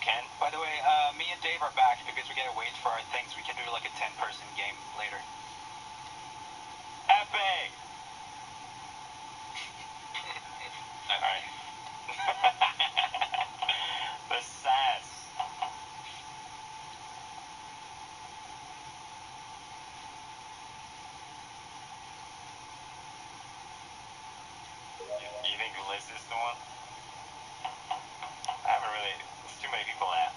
Ken? By the way, me and Dave are back because we gotta wait for our things. We can do like a 10-person game later. Epic! Alright. The sass. You think Liz is the one? I haven't really... There's too many people at.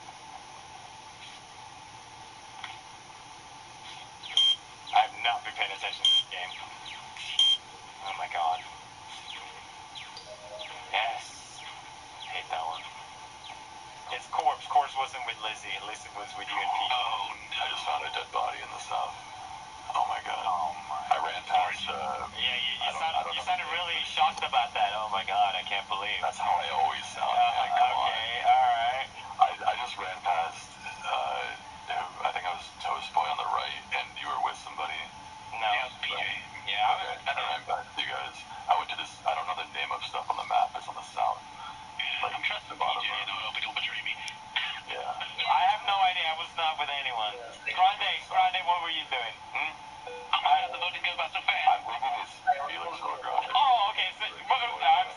I have not been paying attention to this game. Oh my god. Yes. Hate that one. It's Corpse. Corpse wasn't with Lizzie. Lizzie was with you and Pete. Oh no. I just found a dead body in the south. Oh my god. Oh my. I ran past, Yeah, you know sounded the name, really but shocked about that. Oh my god, I can't believe. that's how I always sound, man. Come Okay, alright. I just ran past, I think I was Toast Boy on the right, and you were with somebody. No. Yeah, it was PJ. Yeah, Okay, I ran past you guys. I went to this, I don't know the name of stuff on the map, it's on the south. Like, I'm trusting the bottom PJ, of- and I hope he don't betray me. Yeah. I have no idea. I was not with anyone. Grande, what were you doing? How did the voting go by so fast? I'm thinking it's Felix or Grande. Oh, okay. So, I'm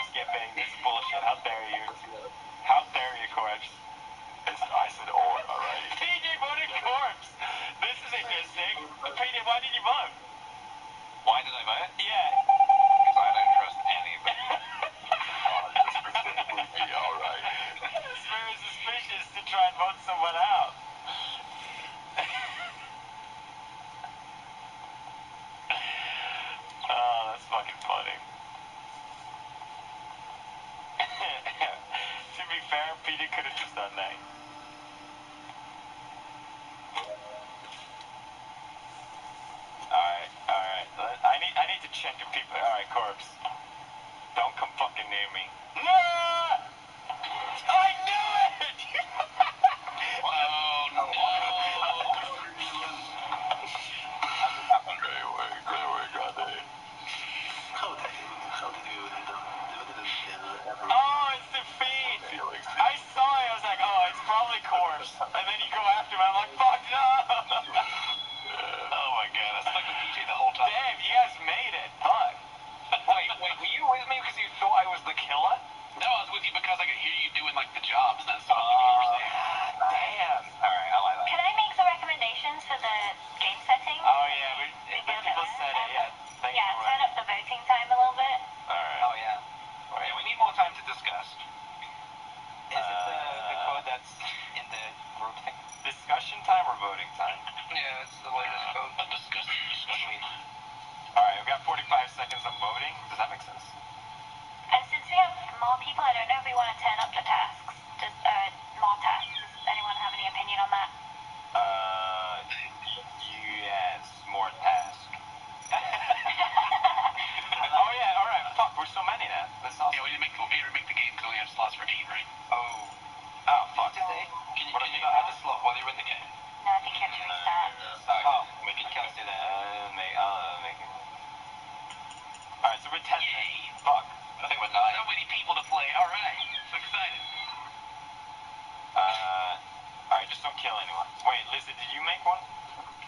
skipping. This is bullshit. How dare you? How dare you, Corpse? I said or, alright? PJ voted Corpse. This is interesting. PJ, why did you vote? Why did I vote? Yeah. Because I don't trust anybody. Just specifically me, alright. It's very suspicious to try and vote someone out. Oh, that's fucking funny. To be fair, Peter could have just done that. Alright. I need to check if people... Alright, Corpse. Don't come fucking near me. No! I knew it! Oh no. Great work, Grande. Oh, it's defeat! I saw it, I was like, oh, it's probably Corpse. And then you go after him, I'm like, fuck no! Oh my god, I stuck with PJ the whole time. Damn, you guys made it. Fuck. Wait, were you with me because you thought I was the killer? No, I was with you because I could hear you doing like the jobs and stuff like you were saying. Damn. Alright, I like that. Can I make some recommendations for the game setting? Oh, yeah, the people said it, yeah. Thank Yeah, you. turn up the voting time a little bit. Alright. Oh yeah. Yeah, we need more time to discuss. Is it the code that's in the group thing? Discussion time or voting time? Yeah, it's the latest code. A discussion. Alright, we've got 45 seconds of voting. Does that make sense? And since we have more people, I don't know if we want to turn up the tasks. Just more tasks. Does anyone have any opinion on that? Yes, more task. Oh yeah, alright, fuck, we're so many now. That's awesome. Yeah, we need to make the game because we only have slots for 8, right? Oh, fuck. Can you What not add the slot while you're in the game? No, I think you have to restart. Oh, we can't do that. Make it. Alright, so we're 10 minutes. Fuck. I think we're 9. So many people to play. Alright. So excited. Alright, just don't kill anyone. Wait, Lizzie, did you make one?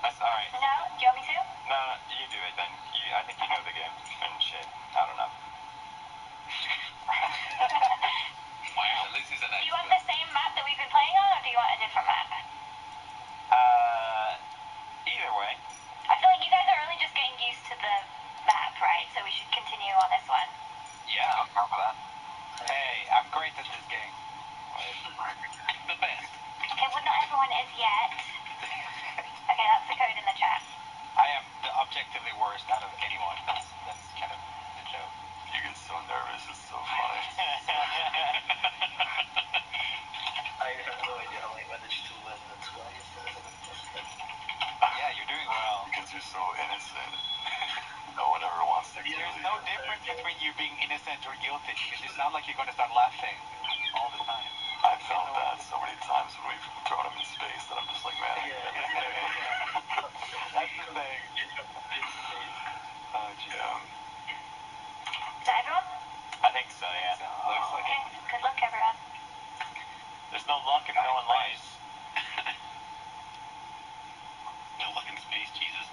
That's alright. No? Do you want me to? No, you do it then. I think you know the game and shit. I don't know. Wow, this is a Do nice you want the same map that we've been playing on, or do you want a different map? Either way. I feel like you guys are only just getting used to the map, right? So we should continue on this one. Yeah, I'm down for that. Hey, I'm great at this game. the best. Okay, well, not everyone is yet. Okay, that's the code in the chat. I am the objectively worst out of anyone. That's kind of the joke. You get so nervous, it's so funny. I have no idea how I managed to win twice. Yeah, you're doing well. Because you're so innocent. No one ever wants to kill There's you. no difference between you being innocent or guilty. Because you sound like you're going to start laughing all the time. I felt that so many times when we've thrown him in space that I'm just like, man. That's the thing. Oh, gee. Yeah. Is that everyone? I think so, yeah. Looks like Okay, good luck, everyone. There's no luck if no one lies. No luck in space, Jesus.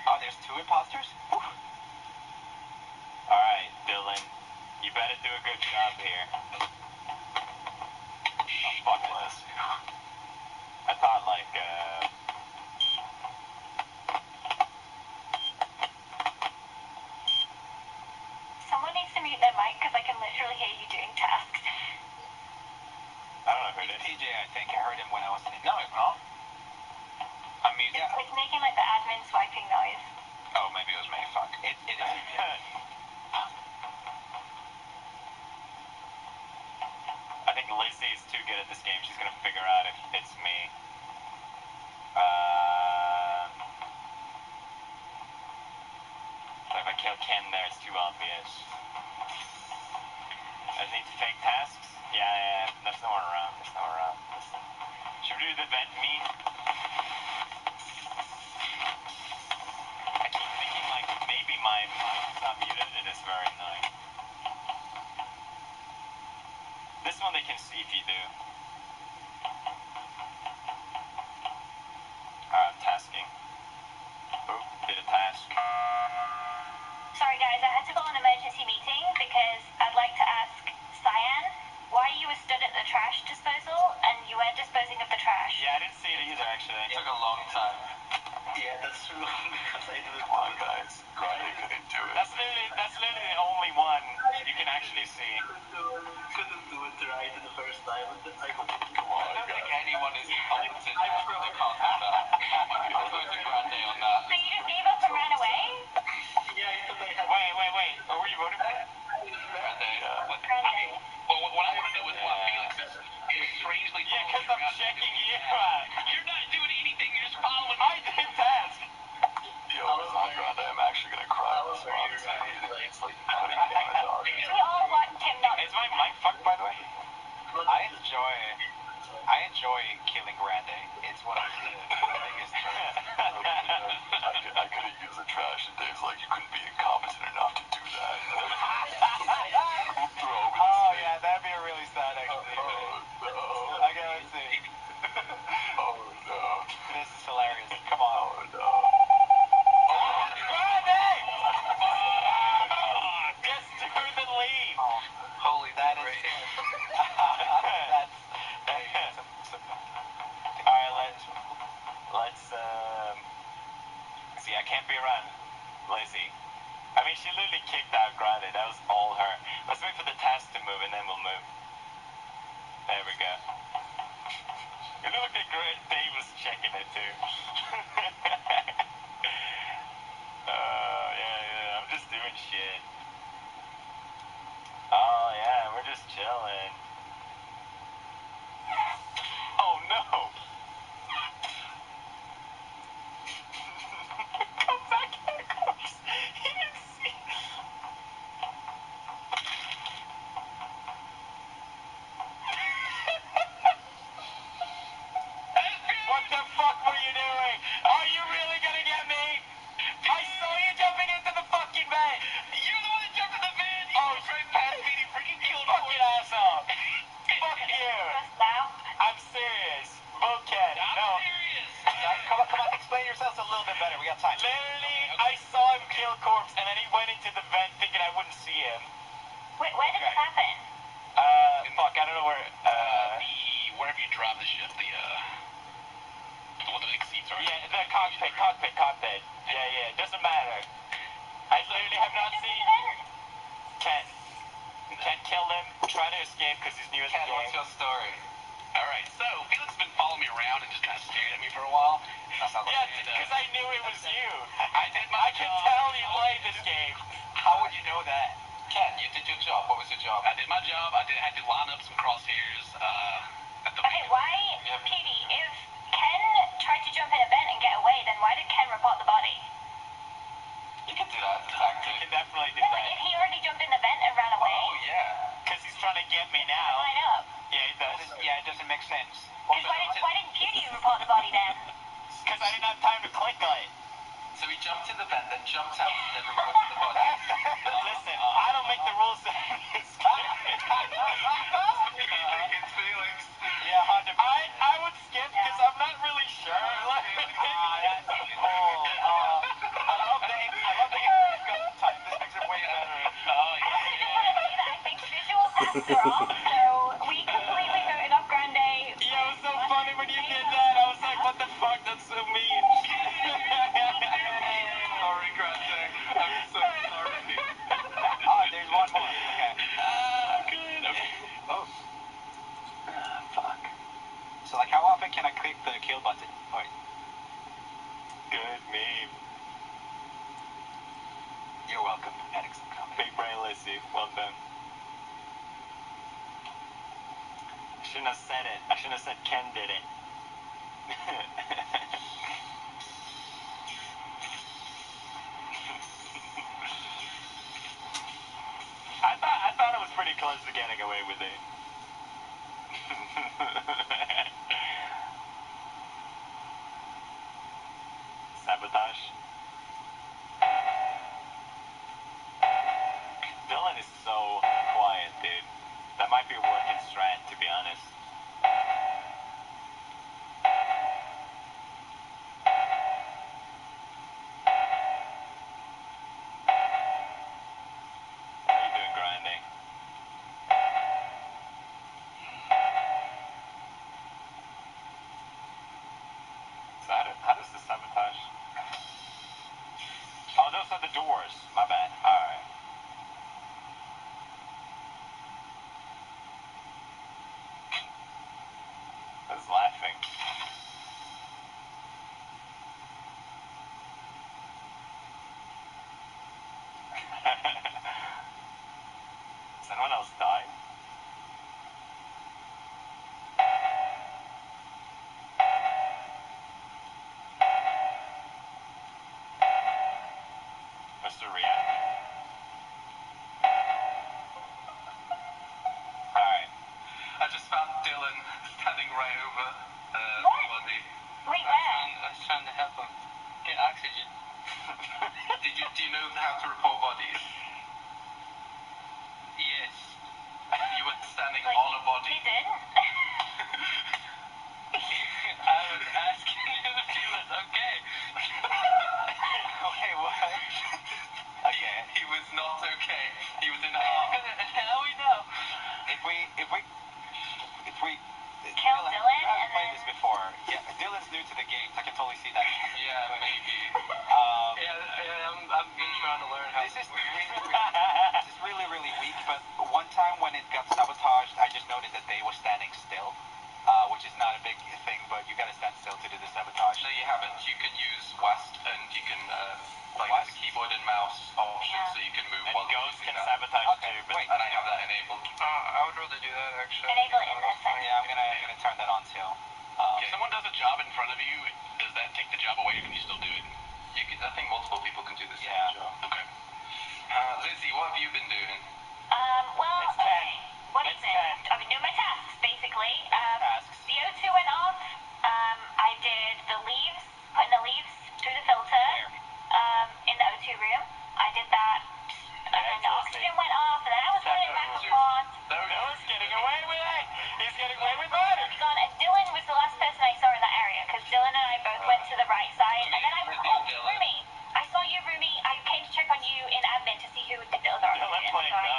Oh, there's 2 imposters? Whew. Alright, Dylan. You better do a good job here. Oh, fuck this. I thought, like, Someone needs to mute their mic because I can literally hear you doing tasks. I don't know who it is. PJ, I think. I heard him when I was in. No, it's not. I mean, yeah. It's making like the admin swiping noise. Oh, maybe it was me. Fuck. It is. Yeah. I think Lizzie's too good at this game. She's gonna figure out if it's me. So if I kill Ken there, it's too obvious. I need to fake tasks? Yeah, there's no one around. Should we do the vent me? I keep thinking like maybe my mic's not muted. It is very annoying. This one they can see if you do. I'm tasking. Oop, did a task. Sorry guys, I had to go on an emergency meeting because I'd like to ask Cyan why you were stood at the trash disposal and you weren't disposing of the trash. Yeah, I didn't see it either actually. It took a long time. Yeah, that's true. Because I didn't. Come on, guys. Grande couldn't do it. That's literally the only one you can actually see. Couldn't do it right in the first time. I couldn't. Come on, I don't think guys. anyone is competent enough to can't do that. I'm going to Grande on that. So you just gave up and ran away? Yeah, I thought I had. Wait. Who were you voting for? Grande. What, Grande. well, what I want to know is why Felix is strangely Yeah, because I'm following checking you around. out. You're not doing anything. You're just following I did task. Yo, come on, Grande. I'm actually gonna cry on this one. It's like putting me in the dark. We all want Tim not Is my mic fucked by the way? I enjoy killing Grande. It's one of the biggest. I could have used the trash, and Dave's like, you couldn't be incompetent enough to do that. Oh yeah, that'd be a really sad actually. Oh, no. Okay, let's see. Oh, no. This is hilarious. Come on. Oh, no. Grande! Just do the lead. Holy, that is. That's. Alright, let's see, I can't be around Lizzie. I mean, she literally kicked out Grande. That was all her. Let's wait for the task to move and then we'll move. There we go. It looked like Dave was checking it too. Yeah, I'm just doing shit. Oh yeah, we're just chilling. Oh no! Come back here, Corpse. He didn't see. What the fuck were you doing? Are you really gonna get me? I saw you jumping into the fucking vent. You're the one that jumped in the van. You Oh, right past me and he freaking killed me. fucking asshole. Fuck you. just now? I'm serious. Bullcat. I'm No. serious. Come on, explain yourselves a little bit better. We got time. Literally, I saw him kill Corpse and then he went into the vent thinking I wouldn't see him. Wait, where did this happen? Fuck, I don't know where, Wherever you drive the ship, the one of the big seats are. yeah, the cockpit. Yeah, it doesn't matter. I literally have not seen Ken. Ken killed him, try to escape because he's new at the Ken, what's game. your story? Alright, so Felix has been following me around and just kind of staring at me for a while. That sounds like Yeah, because I knew it was you. I did my I can job. tell you played this game. How would you know that? Ken, you did your job. What was your job? I did my job. I had to line up some crosshairs at the Okay, why, Petey, if Ken tried to jump in a vent and get away, then why did Ken report the body? You can do that. You Tactic. can definitely do No, but that. if he already jumped in the vent and ran away, Oh yeah. Because he's trying to get me now. line up. Yeah, he does. Yeah, it doesn't make sense. Because why didn't Petey report the body then? Because I didn't have time to click on it. So he jumped in the vent, then jumped out, and then reported the body. Listen, I don't make the rules. tests are off, so we completely voted off Grande. Yeah, it was so funny when you did that. I was like, what the fuck? That's so mean. Sorry, Grande. I'm so sorry. Oh, there's one more. Okay. Good. Okay. Oh. Fuck. So, like, how often can I click the kill button? Wait. Good meme. You're welcome. Excellent comment. Big brain Lissy. Well done. I shouldn't have said it. I shouldn't have said Ken did it. I thought I was pretty close to getting away with it. Sabotage. Dylan is so quiet, dude. That might be a working strat, to be honest. How you doing, Grande? So how does the sabotage? Oh, those are the doors. My bad. Alright. I was laughing. Has anyone else died? Mr. React. Alright. I just found Dylan standing right over What? body. Wait, where? I was trying to help him get oxygen. Do you know how to report bodies? Yes. You were standing Like, on a body. he didn't. I was asking him if he was okay. Wait, what? Okay. He was not okay. He was in a Now we know. If we Kill Dylan, Dylan you haven't and played then- this before. Yeah, Dylan's new to the game. I can totally see that. Yeah, maybe. I've been trying to learn how This is this works. this is really weak. But one time when it got sabotaged, I just noticed that they were standing still, which is not a big thing. But you gotta stand still to do the sabotage. No, you haven't. You can use West and you can play West? with the keyboard and mouse option Yeah. so you can move And while Ghost using can that. sabotage Okay, too, but wait. And I have that enabled. I would rather do that actually. Enable it in this thing. Yeah, I'm gonna turn that on too. If someone does a job in front of you, does that take the job away, or can you still do it? You can, I think multiple people can do the same Yeah. job. Okay. Lizzie, what have you been doing? Well, It's 10. okay. What is It's it? 10. I've been doing my tasks, basically. Tasks. The O2 went off. I did the leaves, putting the leaves through the filter. Where? In the O2 room. I did that. And then the oxygen went off, and then I was running back and forth. Dylan's getting away with it. He's getting away with murder. And Dylan was the last person I saw in that area, because Dylan and I both went to the right side. And then Dylan. Rumi. I saw you, Rumi. I came to check on you in admin to see who did the other Dylan oxygen. playing So I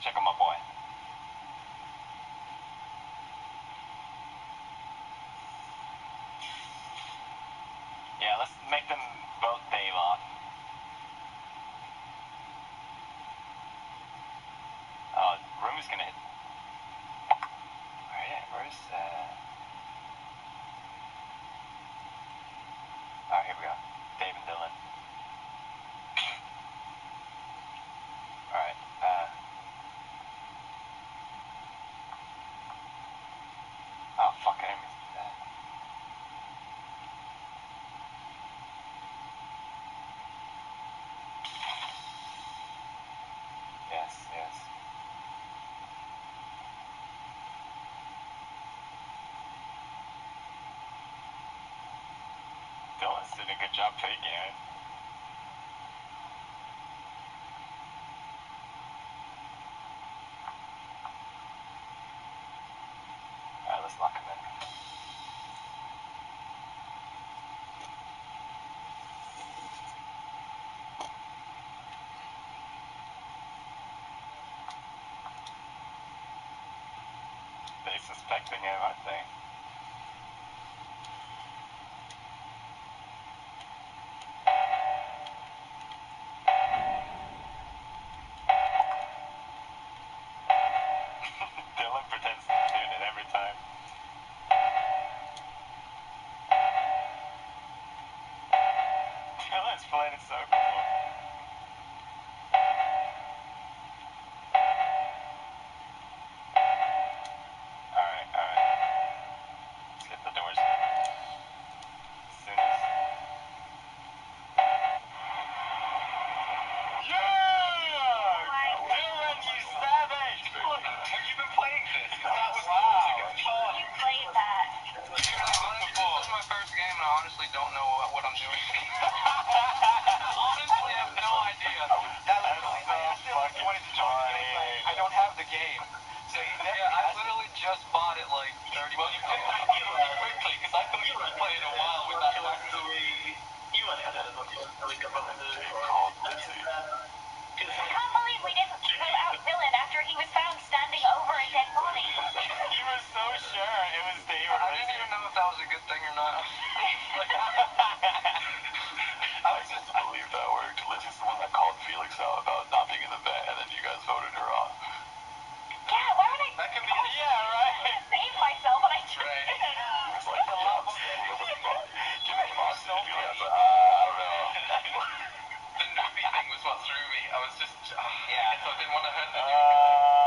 check on my boy. Yeah, let's make them vote Dave off. Oh, Room's gonna hit. Where's oh, here we go. Dave and Dylan. Alright, oh fuck, I didn't mean that. Yes, yes. Dylan's did a good job taking it. Alright, let's lock him in. They suspecting him, aren't they? Dylan pretends to be doing it every time. Dylan's playing it so cool. Alright, alright. Let's get the doors. As soon as... Yeah! Dylan, you savage! Look, have you been playing this? That was You played that. This is my first game, and I honestly don't know what I'm doing. Honestly, I have no idea. That literally, I still wanted to join the game, but I don't have the game. So he never Yeah, I literally just bought it like 30 Well, you picked it really quickly because I thought you were playing a while with that tactic. I can't believe we didn't vote out Dylan after he was found standing over a dead body. You were so sure it was Dave or I didn't even know if that was a good thing or not. I just believe that worked. Lizzie's the one that called Felix out about not being in the vent, and then you guys voted her off. Yeah, why would I? That can be Yeah, right. Save myself, but I just Right. didn't. It's like, give me lost so I don't know. The newbie thing was what threw me. I was just, I Yeah. guess I didn't want to hurt the Yeah.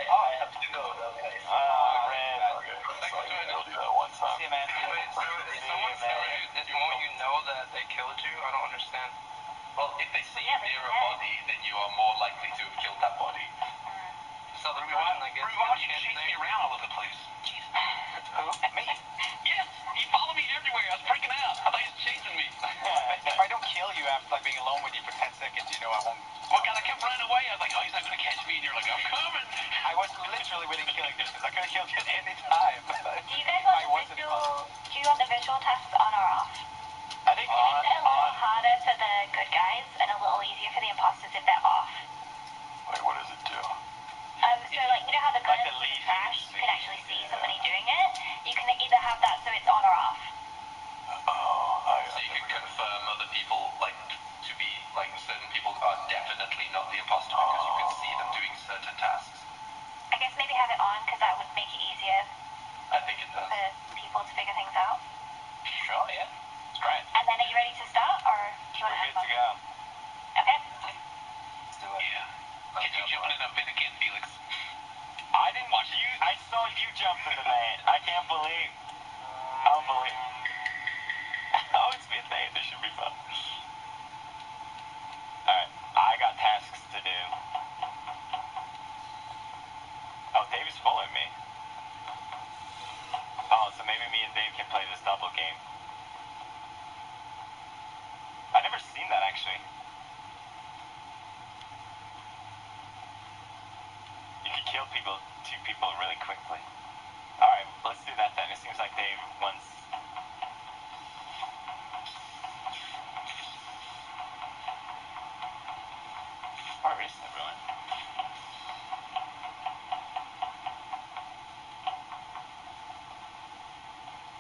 I have to go though, guys. Red. Okay, so you'll do that one time. See you, man. Wait, so if someone tells you this moment you know that they killed you, I don't understand. Well, if they see you near a body, then you are more likely to have killed that body. So the Ruby, person I guess why would you chase me around all over the place? Who? Me? Yes, he followed me everywhere. I was freaking out. I thought he was chasing me. If I don't kill you after like being alone with you for 10 seconds, you know I won't. Well, God, I kept running away. I was like, oh, he's not going to catch me. And you're like, I'm coming. I was literally within killing distance. I could have killed you at any time. Do you guys want the visual? Do you want the visual tasks on or off? I think It makes it a little harder for the good guys and a little easier for the imposters if they're off. Wait, what does it do? So like you know how the Like guns the in the leaf trash, you you can actually see somebody doing it. You can either have that so it's on or off. So you can confirm other people, like, to be, like, certain people are definitely not the imposter because you can see them doing certain tasks. I guess maybe have it on because that would make it easier I think it does. for people to figure things out. Sure, yeah. It's great. And then are you ready to start or do you want We're to good to go. Okay. Let's do it. Yeah. Get you jumping in a bin again, Felix. I didn't watch you. I saw you jump in the van. I can't believe. I don't believe. Oh, it's midnight. This should be fun. Alright, I got tasks to do. Oh, Dave is following me. Oh, so maybe me and Dave can play this double game. I've never seen that actually. You can kill people, two people really quickly. Alright, let's do that then. It seems like Dave wants... Where is everyone?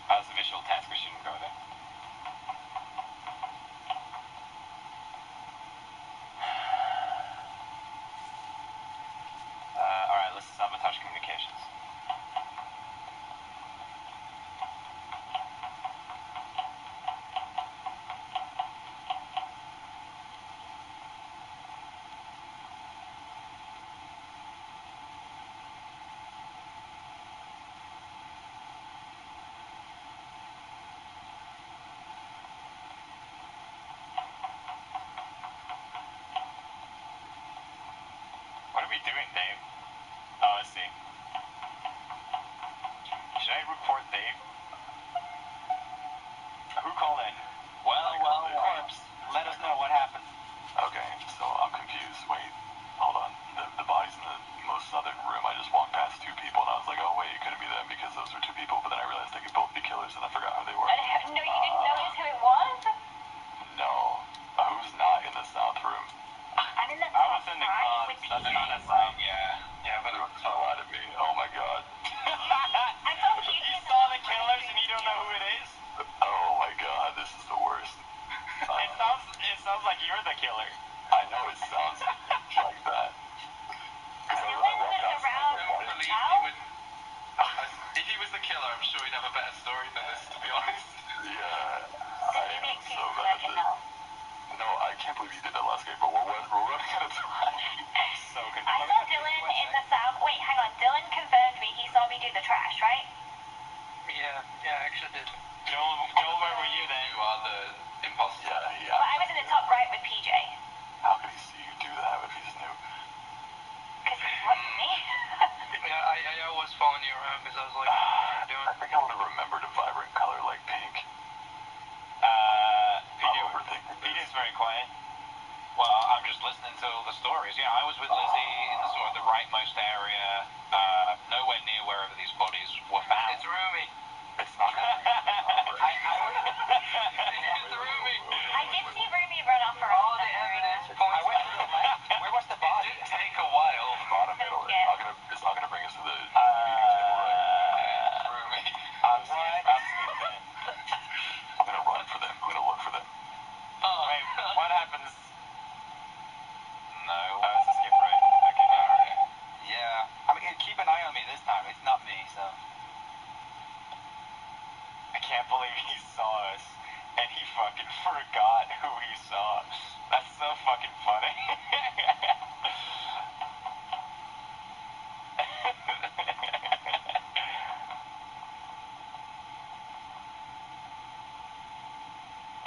That was a visual test. We shouldn't go there. Alright, let's sabotage communications. What are we doing, Dave? Oh, I see. Should I report Dave? Who called in? Well, corpse. Let us know what happened. Okay, so I'm confused. Wait, hold on. The body's in the most southern room. I just walked past two people and I was like, oh wait, it couldn't be them because those were two people. But then I realized they could both be killers and I forgot who they were. No, you didn't notice who it was? No. Who's not in the south room? I'm in the I was in the right cons. with That's PJ. not a sign. Yeah, but Everyone's so mad at me. Oh my god. I saw PJ You in the saw the top killers right. and you don't know who it is? Oh my god, this is the worst. It sounds like you're the killer. I know it sounds like that. Dylan was around don't believe now? he would. If he was the killer, I'm sure he'd have a better story than this, to be honest. Yeah. Then I maybe am excuse so is bad at working this. now. No, I can't believe you did that last game, but we're running out of time. I'm so I confused. saw Dylan in the south. Wait, hang on. Dylan confirmed me. He saw me do the trash, right? Yeah, I actually did. Joel, where were you then? You are the imposter. Yeah, Well, I was in the top right with PJ. How could he see you do that if he's new? Because he's watching me. Yeah, I was following you around because I was like, what are you doing? I think I would have remembered a vibrant color like pink. PJ, I'm overthinking this. PJ's very quiet. Well, I'm just listening to all the stories. Yeah, I was with Lizzie in the sort of the rightmost area, nowhere near wherever these bodies were found. It's Rumi. It's not gonna be It's Rumi. I did see Ruby run off around All the that area. evidence I points went to the left. Where was the body? It did take a while. bottom middle. Yeah. It's not gonna bring us to the meeting table, right? Rumi. I'm skipping. I'm gonna run for them. I'm gonna look for them. Wait, what happens? No. Oh, it's a skip, right? Okay. Alright. Yeah. I mean, keep an eye on me this time. It's not me, so. I can't believe he saw us, and he fucking forgot who he saw. That's so fucking funny.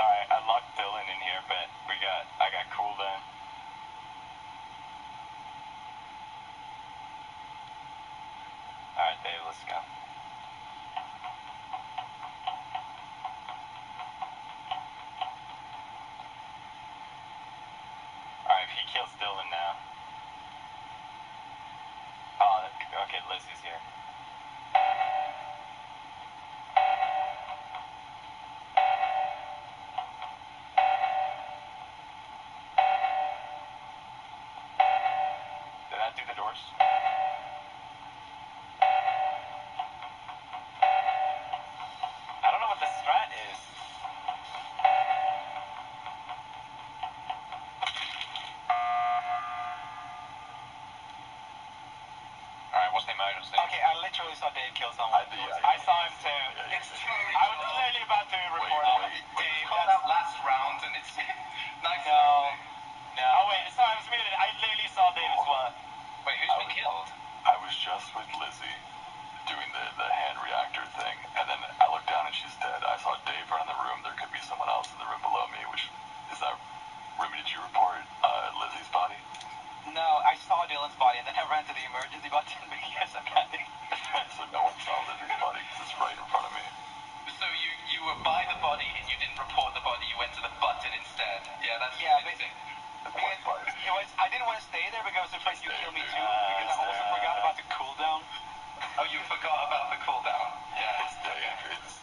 Alright, I locked Dylan in here, but I got cooldown. Alright, Dave, let's go. Alright, if he kills Dylan now. Oh, okay, Lizzie's here. Did that do the doors? I don't know what the strat is. Alright, what's the emergency? Okay, I literally saw Dave kill someone. I saw him too. It's totally I was literally about to report it. Dave, called out last round, and it's nice. No. Oh wait, sorry, I was muted. I literally saw Dave as well. Wait, who's been killed? I was just with Lizzie doing the hand reactor thing, and then I looked down and she's dead. I saw Dave run in the room. There could be someone else in the room below me, which is that. Remy, did you report Lizzie's body? No, I saw Dylan's body and then I ran to the emergency button because I'm counting. So no one saw Lizzie's body because it's right in front of me. So you were by the body and you didn't report the body. You went to the button instead. Yeah, that's interesting. I didn't want to stay there because I was afraid you kill me too. Because I also forgot about the cooldown. Oh, you forgot about the cooldown. Yeah. It's Dave.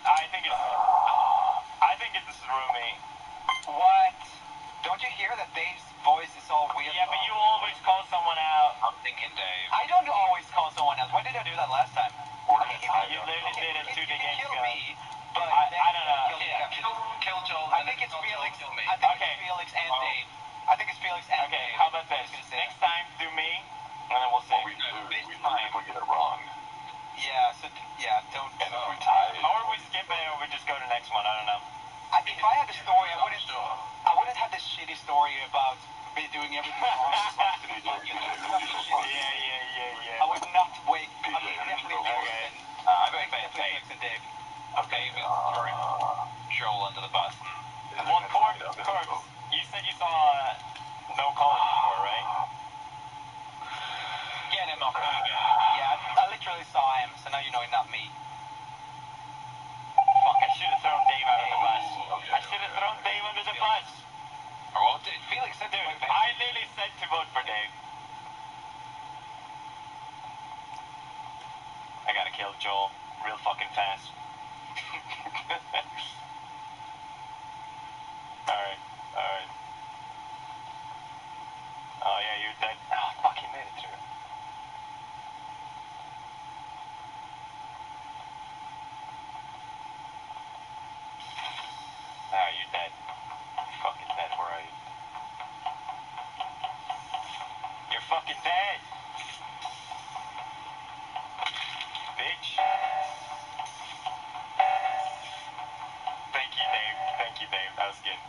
I think it's Rumi. What? Don't you hear that Dave's voice is all weird? Yeah, but you always about this. Next time, do me, and then we'll see. We do. This We time. get it wrong. Yeah, so, yeah, don't. And if we tie it, Or we skip it, or we just go to the next one. I don't know. If I had a story, I wouldn't have this shitty story about doing everything wrong. Yeah. I would not wake. I would definitely be worse than I vote for Felix and Dave. Dave is throwing Joel under the bus. Well, Corpse, you said you saw No College before, right? Get him off me again. Yeah, I literally saw him, so now you know it's not me. Fuck, I should have thrown Dave out of the bus. I should have thrown Dave under the bus. Or well, Felix said Dude, I literally said to vote for Dave. I gotta kill Joel real fucking fast. Alright. Oh yeah, you're dead. Oh fuck, he made it through. Ah, you're dead. You're fucking dead, where are you? You're fucking dead! Bitch. Thank you, Dave. That was good.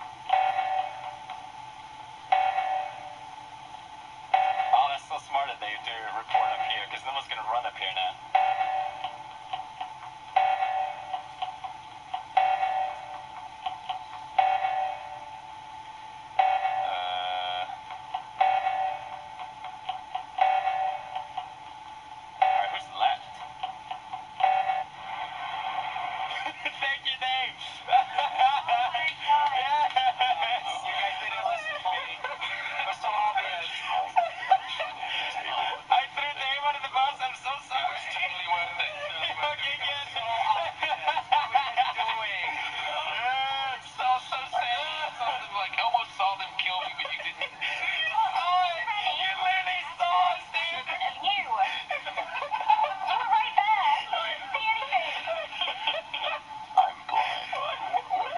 Oh, that's so smart of Dave to report up here, because no one's gonna run up here now. Alright, who's left? Thank you, Dave! Yes! You guys didn't listen to me. It was so obvious. I threw Dave under the bus, I'm so sorry. Totally worth it. Okay, good. What are you doing? So sad. Something like almost saw them kill me, but you didn't. You literally saw us, dude! Of you. You were right there. You didn't see anything. I'm blind.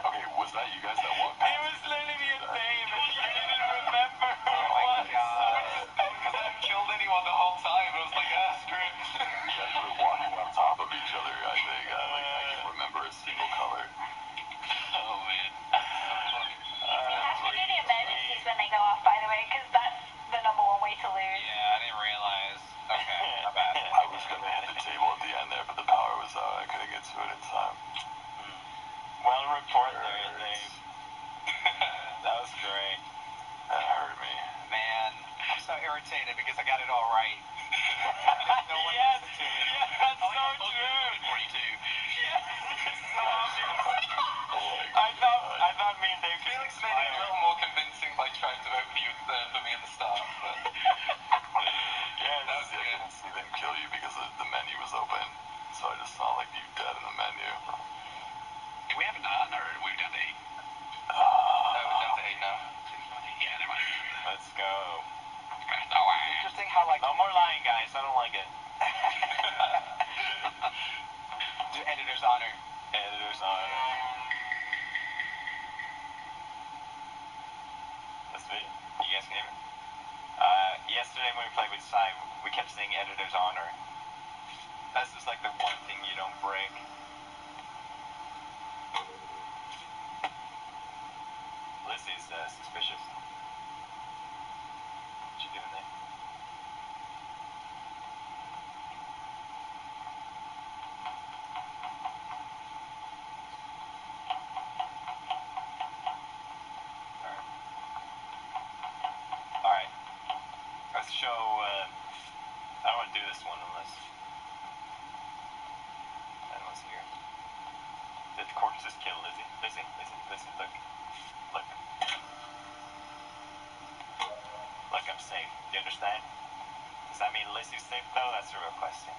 Okay, was that you guys that walked It past? was literally me and Dave, and you didn't remember who it my was. God. Because I haven't killed anyone the whole time. I was like, screw it. You guys were walking on top of each other, I think. I can't remember a single color. Oh man. Have to do the emergencies when they go off, by the way, because that's the number one way to lose. Yeah, I didn't realize. Okay, not bad. I was gonna hit the table at the end there, but the power was out. I couldn't get to it in time. Well report there, Dave. That was great. That hurt me. Man, I'm so irritated because I got it all right. No one Yes, listened to me. that's so true. 42. Yes, so obvious. I thought me and Dave could Felix made it a little more convincing by trying to vote for you for me at the start. But Yeah, I couldn't see them kill you because the menu was open. So I just saw like you dead in the menu. we haven't done, or we've done 8. We're down to 8 now. Yeah, never mind. Let's go. No way. Interesting how like No more lying, guys. I don't like it. the editor's honor. Editor's honor. That's me. You guys can hear me? Yesterday when we played with Sai, we kept saying editor's honor. That's just like the one thing you don't break. Lizzie's suspicious. What you doing there? Alright. Let's show, I don't want to do this one unless anyone's here. Did the corpse just kill Lizzie? Lizzie, look. Look. Look, I'm safe. Do you understand? Does that mean Lizzie's safe though? That's the real question.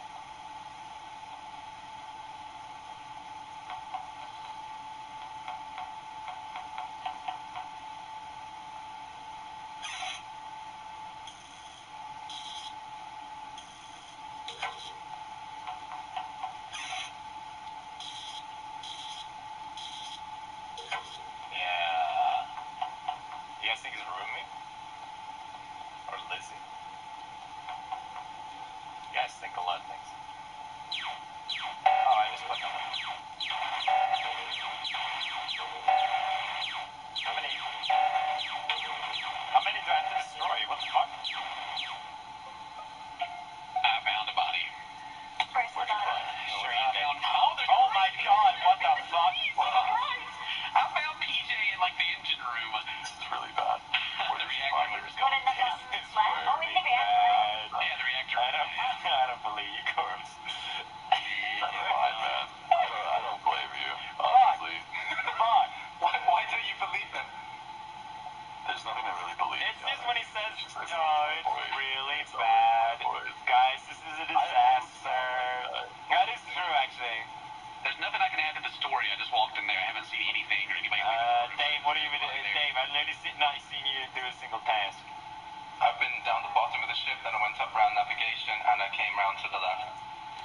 Yeah. You guys think he's a roommate? Lizzie. You guys think a lot of things. Oh, I just put them on. How many do I have to destroy? What the fuck? I found a body. Where's the body? Oh my god, what the fuck? I found PJ in like the engine room. This is really bad. Where The did you reactor find room her? is One in the This bottom is left. Oh, in the reactor. Yeah, the reactor I room. don't believe you, Corpse. That's fine, man. I don't blame you, honestly. Fuck. Why don't you believe him? There's nothing to really believe. It's just when he says, It's just no, like it's boys. really It's bad. always boys. Guys, this is a disaster. That is true, actually. There's nothing I can add to the story. I just walked in there. I haven't seen anything or anybody. Dave, what are you doing? Dave, I've not seen you do a single task. I've been down the bottom of the ship, then I went up around navigation, and I came round to the left.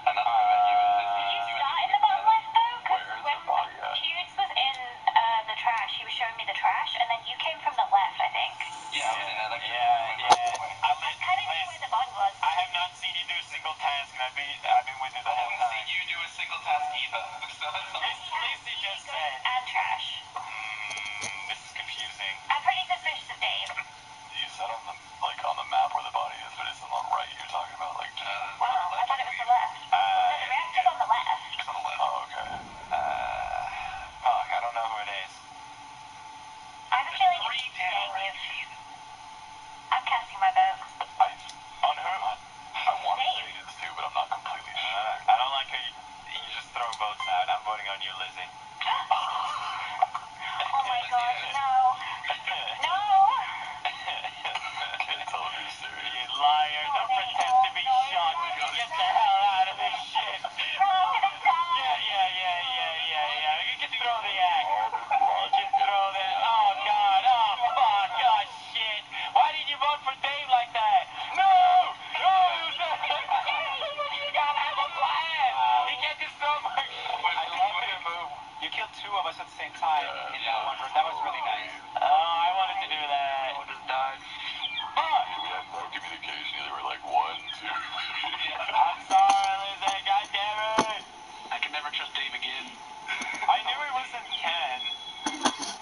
And that's where I met you and Lizzie. Did you start in the bottom left though? Because Where is when the body at? Hughes was in the trash, he was showing me the trash, and then you came from the left, I think. Yeah, I was in electric. I kind of knew where the body was. I have not seen you do a single task, and I've been with you the I whole haven't time. seen you do a single task either. So that's Lacey just said. And trash. This is confusing. I'm pretty suspicious of Dave. You said on the map where the body is, but it's on the right. You're talking about like. Oh, I thought it was the left. No, the reactor's on the left. It's on the left. Oh, okay. Fuck, I don't know who it is. I have a feeling it's Dave. I'm casting my vote. On who? I want to say it is too, but I'm not completely sure. I don't like how you just throw votes out. I'm voting on you, Lizzie. Oh my gosh, no. No! I can't tell if you're serious. You liar. Don't pretend to be shocked. Get the hell out of this shit. Bro, I'm gonna die. Yeah. You can throw the axe. You can throw that. Oh, God. Oh, fuck. Oh, shit. Why did you vote for Dave like that? No! You gotta have a plan. You can't just throw my... I love your move. You killed two of us at the same time in that one room. That was really nice. Oh, I wanted to do that. I just died. Fuck. We had no communication. They were like 1, 2, 3. I'm sorry, Lizzie. God damn it. I can never trust Dave again. I knew it wasn't Ken.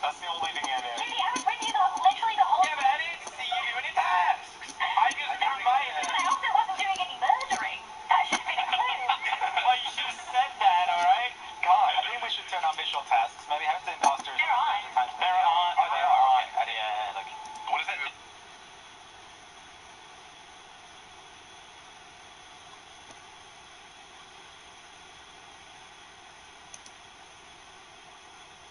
That's the only thing I knew. Dude, I was with you literally the whole Yeah, but I didn't see you do any tasks. I just threw my... I also wasn't doing any murdering. That should have been a clue. Well, you should have said that, alright? God, I think we should turn on visual tasks. Maybe have the imposters. They're on. They're on. Oh, they are. on. Okay. Yeah, look. What is that?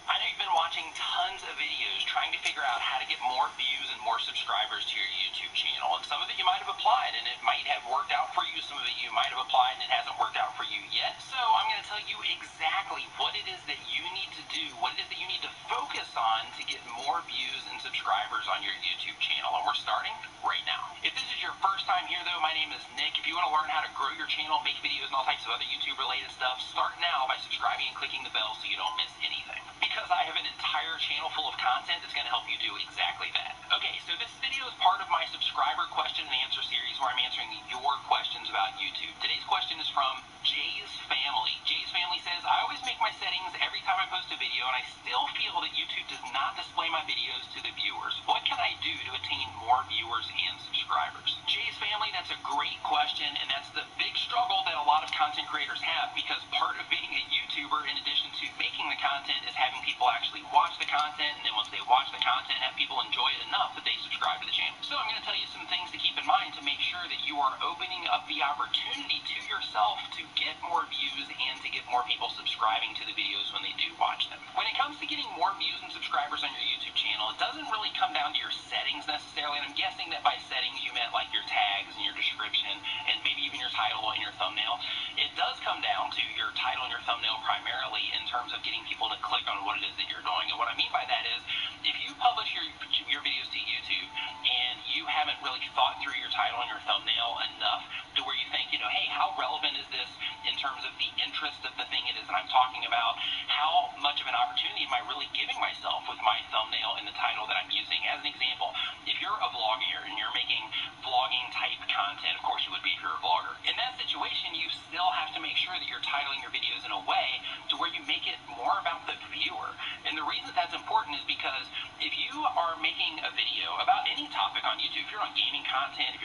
I know you've been watching tons of videos trying to figure out how to get more views and more subscribers to your YouTube channel. And some of it you might have applied and it might have worked out for you. Some of it you might have applied and it hasn't worked out for you yet. So I'm going to tell you exactly what it is that you need to do, what it is that you need to focus on to get more views and subscribers on your YouTube channel. And we're starting right now. If this is your first time here though, my name is Nick. If you want to learn how to grow your channel, make videos and all types of other YouTube related stuff, start now by subscribing and clicking the bell so you don't miss anything. Because I have an entire channel full of content that's going to help you do exactly that. Okay, so this video is part of my subscriber question and answer series where I'm answering your questions about YouTube. Today's question is from Jay's Family. Jay's Family says, I always make my settings every time I post a video and I still feel that YouTube does not display my videos to the viewers. What can I do to attain more viewers and subscribers? Jay's Family, that's a great question, and that's the big struggle that a lot of content creators have, because part of being a YouTuber, in addition to making the content, is having people actually watch the content, and then once they watch the content, have people enjoy it enough that they subscribe to the channel. So I'm going to tell you some things to keep in mind to make sure that you are opening up the opportunity to yourself to get more views and to get more people subscribing to the videos when they do watch them. When it comes to getting more views and subscribers on your YouTube channel, it doesn't really come down to your settings necessarily, and I'm guessing that by settings you meant like your tags and your description and maybe even your title and your thumbnail. It does come down to your title and your thumbnail primarily in terms of getting people to click on what it is that you're doing. And what I mean by that is, if you publish your videos to YouTube and you haven't really thought through your title and your thumbnail enough to where you think, hey, how relevant is this in terms of the interest of the thing it is that I'm talking about? How much of an opportunity am I really giving myself with my thumbnail and the title that I'm using? As an example, if you're a vlogger and you're making vlogging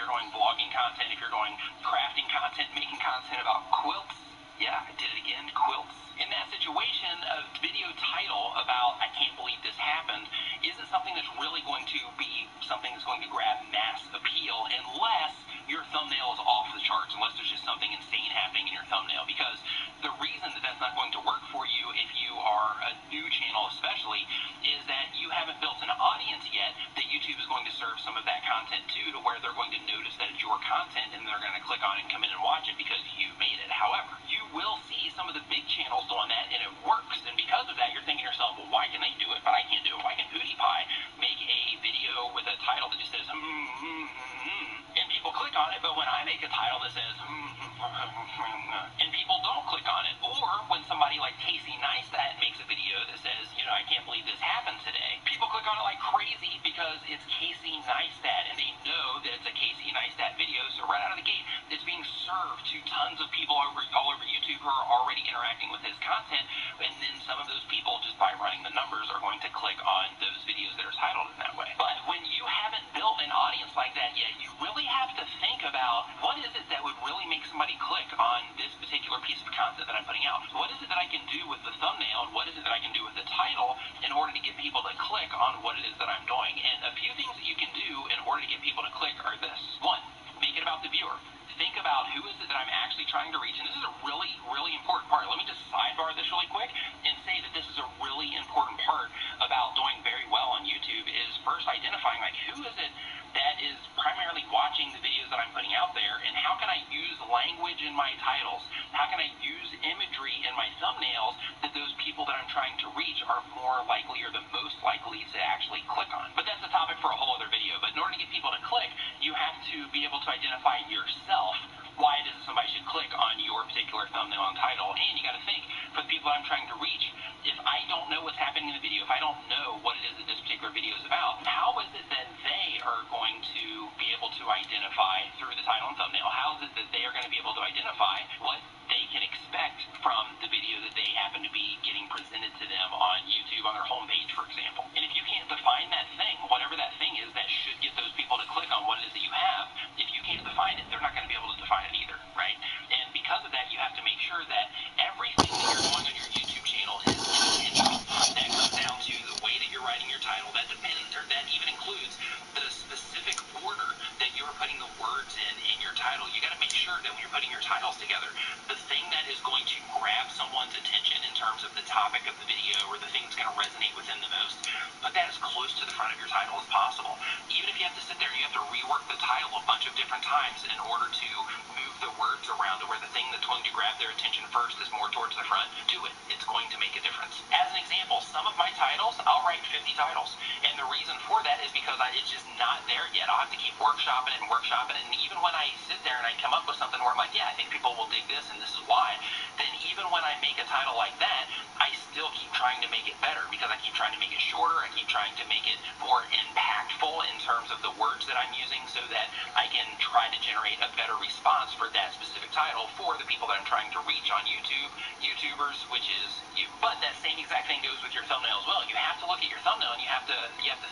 you're doing vlogging content, if you're doing crafting content, making content about quilts. Yeah, I did it again, quilts. In that situation, a video title about "I can't believe this happened" isn't something that's really going to be something that's going to grab mass appeal unless your thumbnail is off the charts, unless there's just something insane happening in your thumbnail. Because the reason that that's not going to work for you if you are a new channel especially is that you haven't built an audience yet that YouTube is going to serve some of that content to where they're going to notice that it's your content and they're going to click on it and come in and watch it because you made it. However, you will see some of the big channels doing that and it works, and because of that you're thinking to yourself, well, why can they do it but I can't do it? Why can PewDiePie make a video with a title that just says and people click on it, but when I make a title that says and people don't click on it? Or when somebody like Casey Neistat makes a video that says, I can't believe this happened today, people click on it like crazy because it's Casey Neistat and they know that it's a Casey Neistat video, so right out of the gate it's being served to tons of people all over YouTube who are already interacting with his content, and then some of those people, just by running the numbers, are going to click on those videos that are titled in that way. But when you haven't built an audience like that yet, you really have to think about what is it that would really make somebody click on this particular piece of content that I'm putting out. What is it that I can do with the thumbnail, and what is it that I can do with the title in order to get people to click on what it is that I'm doing? And a few things that you can do in order to get people to click are this. One, make it about the viewer. Think about who is it that I'm actually trying to reach. And this is a really, really important part. Let me just sidebar this really quick and say that this is a really important part about doing very well on YouTube is first identifying who is it that is primarily watching the videos that I'm putting out there, and how can I use language in my titles? How can I use imagery in my thumbnails that those people that I'm trying to reach are more likely or the most likely to actually click on? But that's a topic for a whole other video. But in order to get people to click, you have to be able to identify yourself why it is that somebody should click on your particular thumbnail and title. And you got to think, for the people I'm trying to reach, if I don't know what's happening in the video, if I don't know what it is that this particular video is about, how is it that they are going to be able to identify through the title and thumbnail? How is it that they are going to be able to identify what they can expect from the video that they happen to be getting presented to them on YouTube on their homepage, for example? And if you can't define that thing, whatever that thing is that should get those people to click on what it is that you have, if you can't define it, they're not going to be able to define it either, right? And because of that, you have to make sure that everything that you're doing on your YouTube channel is intentional. That comes down to the way that you're writing your title. That depends, or that even includes the specific order that you're putting the words in your title. You got to make sure that when you're putting your titles together, the thing that is going to grab someone's attention in terms of the topic of the video or the thing that's going to resonate with them the most, put that as close to the front of your title as possible. Even if you have to sit there and you have to rework the title a bunch of different times in order to move the words around to where the thing that's going to grab their attention first is more towards the front, do it. It's going to make a difference. As an example, some of my titles, I'll write 50 titles. And the reason for that is because it's just not there yet. I'll have to keep workshopping it. And even when I sit there and I come up with something where I'm like, yeah, I think people will dig this and this is why, then even when I make a title like that, I still keep trying to make it better because I keep trying to make it shorter. I keep trying to make it more impactful in terms of the words that I'm using so that I can try to generate a better response for that specific title for the people that I'm trying to reach on YouTube, YouTubers, which is you. But that same exact thing goes with your thumbnail as well. You have to look at your thumbnail and you have to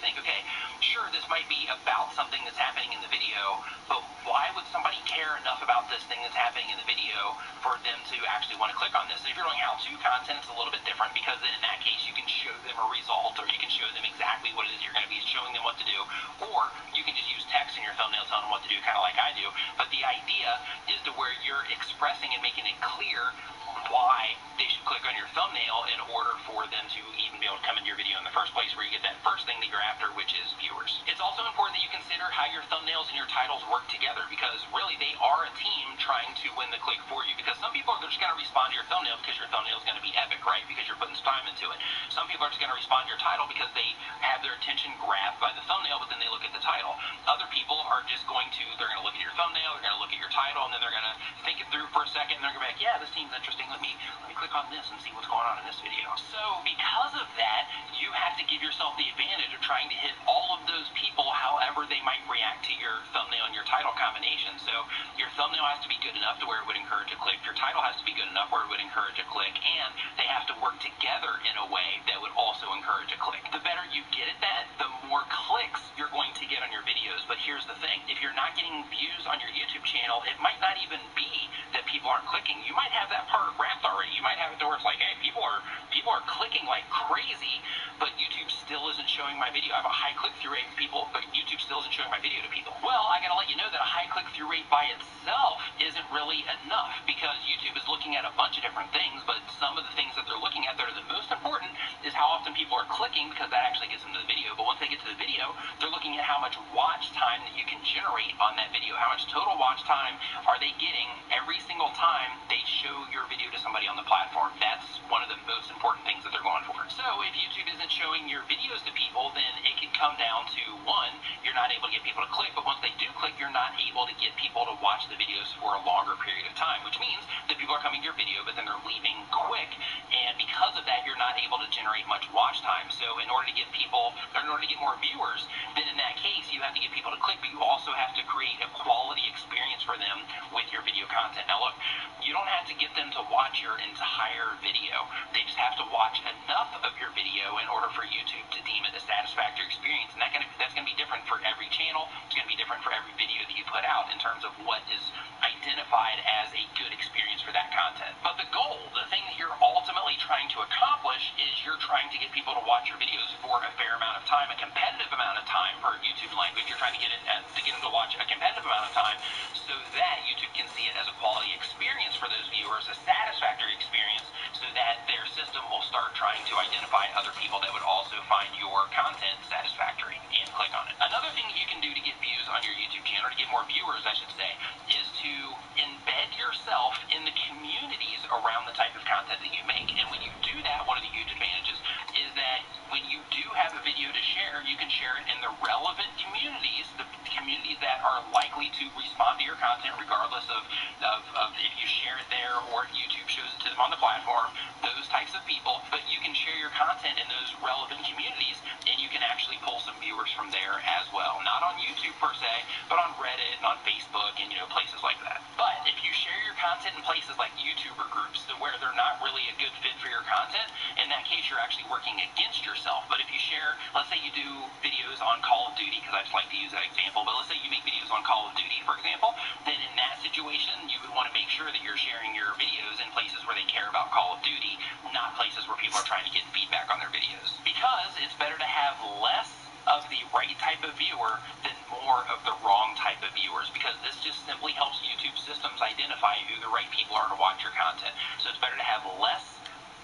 think, okay, sure, this might be about something that's happening in the video, but why would somebody care enough about this thing that's happening in the video for them to actually want to click on this? And if you're doing how-to content, it's a little bit different because then in that case you can show them a result, or you can show them exactly what it is you're going to be showing them what to do, or you can just use text in your thumbnail telling them what to do, kind of like I do. But the idea is to where you're expressing and making it clear why they should click on your thumbnail in order for them to even be able to come into your video in the first place, where you get that first thing that you're after, which is viewers. It's also important that you consider how your thumbnails and your titles work together, because really they are a team trying to win the click for you. Because some people are just going to respond to your thumbnail because your thumbnail is going to be epic, right? Because you're putting some time into it. Some people are just going to respond to your title because they have their attention grabbed by the thumbnail, but then they look at the title. Other people are just going to, they're going to look at your thumbnail, they're going to look at your title, and then they're going to think it through for a second, and they're going to be like, yeah, this seems interesting. Let me click on this and see what's going on in this video. So because of that, you have to give yourself the advantage of trying to hit all of those people however they might react to your thumbnail and your title content. combination. So your thumbnail has to be good enough to where it would encourage a click. Your title has to be good enough where it would encourage a click, and they have to work together in a way that would also encourage a click. The better you get at that, the more clicks you're going to get on your videos. But here's the thing. If you're not getting views on your YouTube channel, it might not even be that people aren't clicking. You might have that part wrapped already. You might have it to where it's like, hey, people are clicking like crazy, but YouTube still isn't showing my video. I have a high click-through rate for people, but YouTube still isn't showing my video to people. Well, I gotta let you know that a high click-through rate by itself isn't really enough, because YouTube is looking at a bunch of different things, but some of the things that they're looking at that are the most important is how often people are clicking, because that actually gets them to the video. But once they get to the video, they're looking at how much watch time that you can generate on that video. How much total watch time are they getting every single time they show your video to somebody on the platform? That's one of the most important things that they're going for. So if YouTube isn't showing your videos to people, then it can come down to, one, you're not able to get people to click, but once they do click, you're not able to get people to watch the videos for a longer period of time, which means that people are coming to your video, but then they're leaving quick, and because of that, you're not able to generate much watch time. So in order to get people, or in order to get more viewers, then in that case, you have to get people to click, but you also have to create a quality experience for them with your video content. Now look, you don't have to get them to watch your entire video. They just have to watch enough of your video in order for YouTube to deem it a satisfactory experience. And that's going to be different for every channel. It's going to be different for every video that you put out in terms of what is identified as a good experience for that content. But the goal, the thing that you're ultimately trying to accomplish, is you're trying to get people to watch your videos for a fair amount of time, a competitive amount of time for YouTube language. You're trying to get them to watch a competitive amount of time so that YouTube can see it as a quality experience for those viewers, a satisfactory experience, so that their system will start trying to identify other people that would also find your content satisfactory and click on it. Another thing that you can do to get views on your YouTube channel, to get more viewers, I should say, is to embed yourself in the communities around the type of content that you make. And when you do that, one of the huge advantages is that when you do have a video to share, you can share it in the relevant communities, the communities that are likely to respond to your content regardless of if you share it there or if YouTube shows it to them on the platform, those types of people. But you can share your content in those relevant communities, and you can actually pull some viewers from there as well. Not on YouTube per se, but on Reddit and on Facebook and places like that. But if you share your content in places like YouTuber groups where they're not really a good fit for your content, in that case you're actually working against yourself. But if you share, let's say you do videos on Call of Duty, because I just like to use that example, but let's say you make videos on Call of Duty, for example, then in that situation you would want to make sure that you're sharing your videos in places where they care about Call of Duty, not places where people are trying to get feedback on their videos. Because it's better to have less of the right type of viewer than more of the wrong type of viewers, because this just simply helps YouTube systems identify who the right people are to watch your content. So it's better to have less,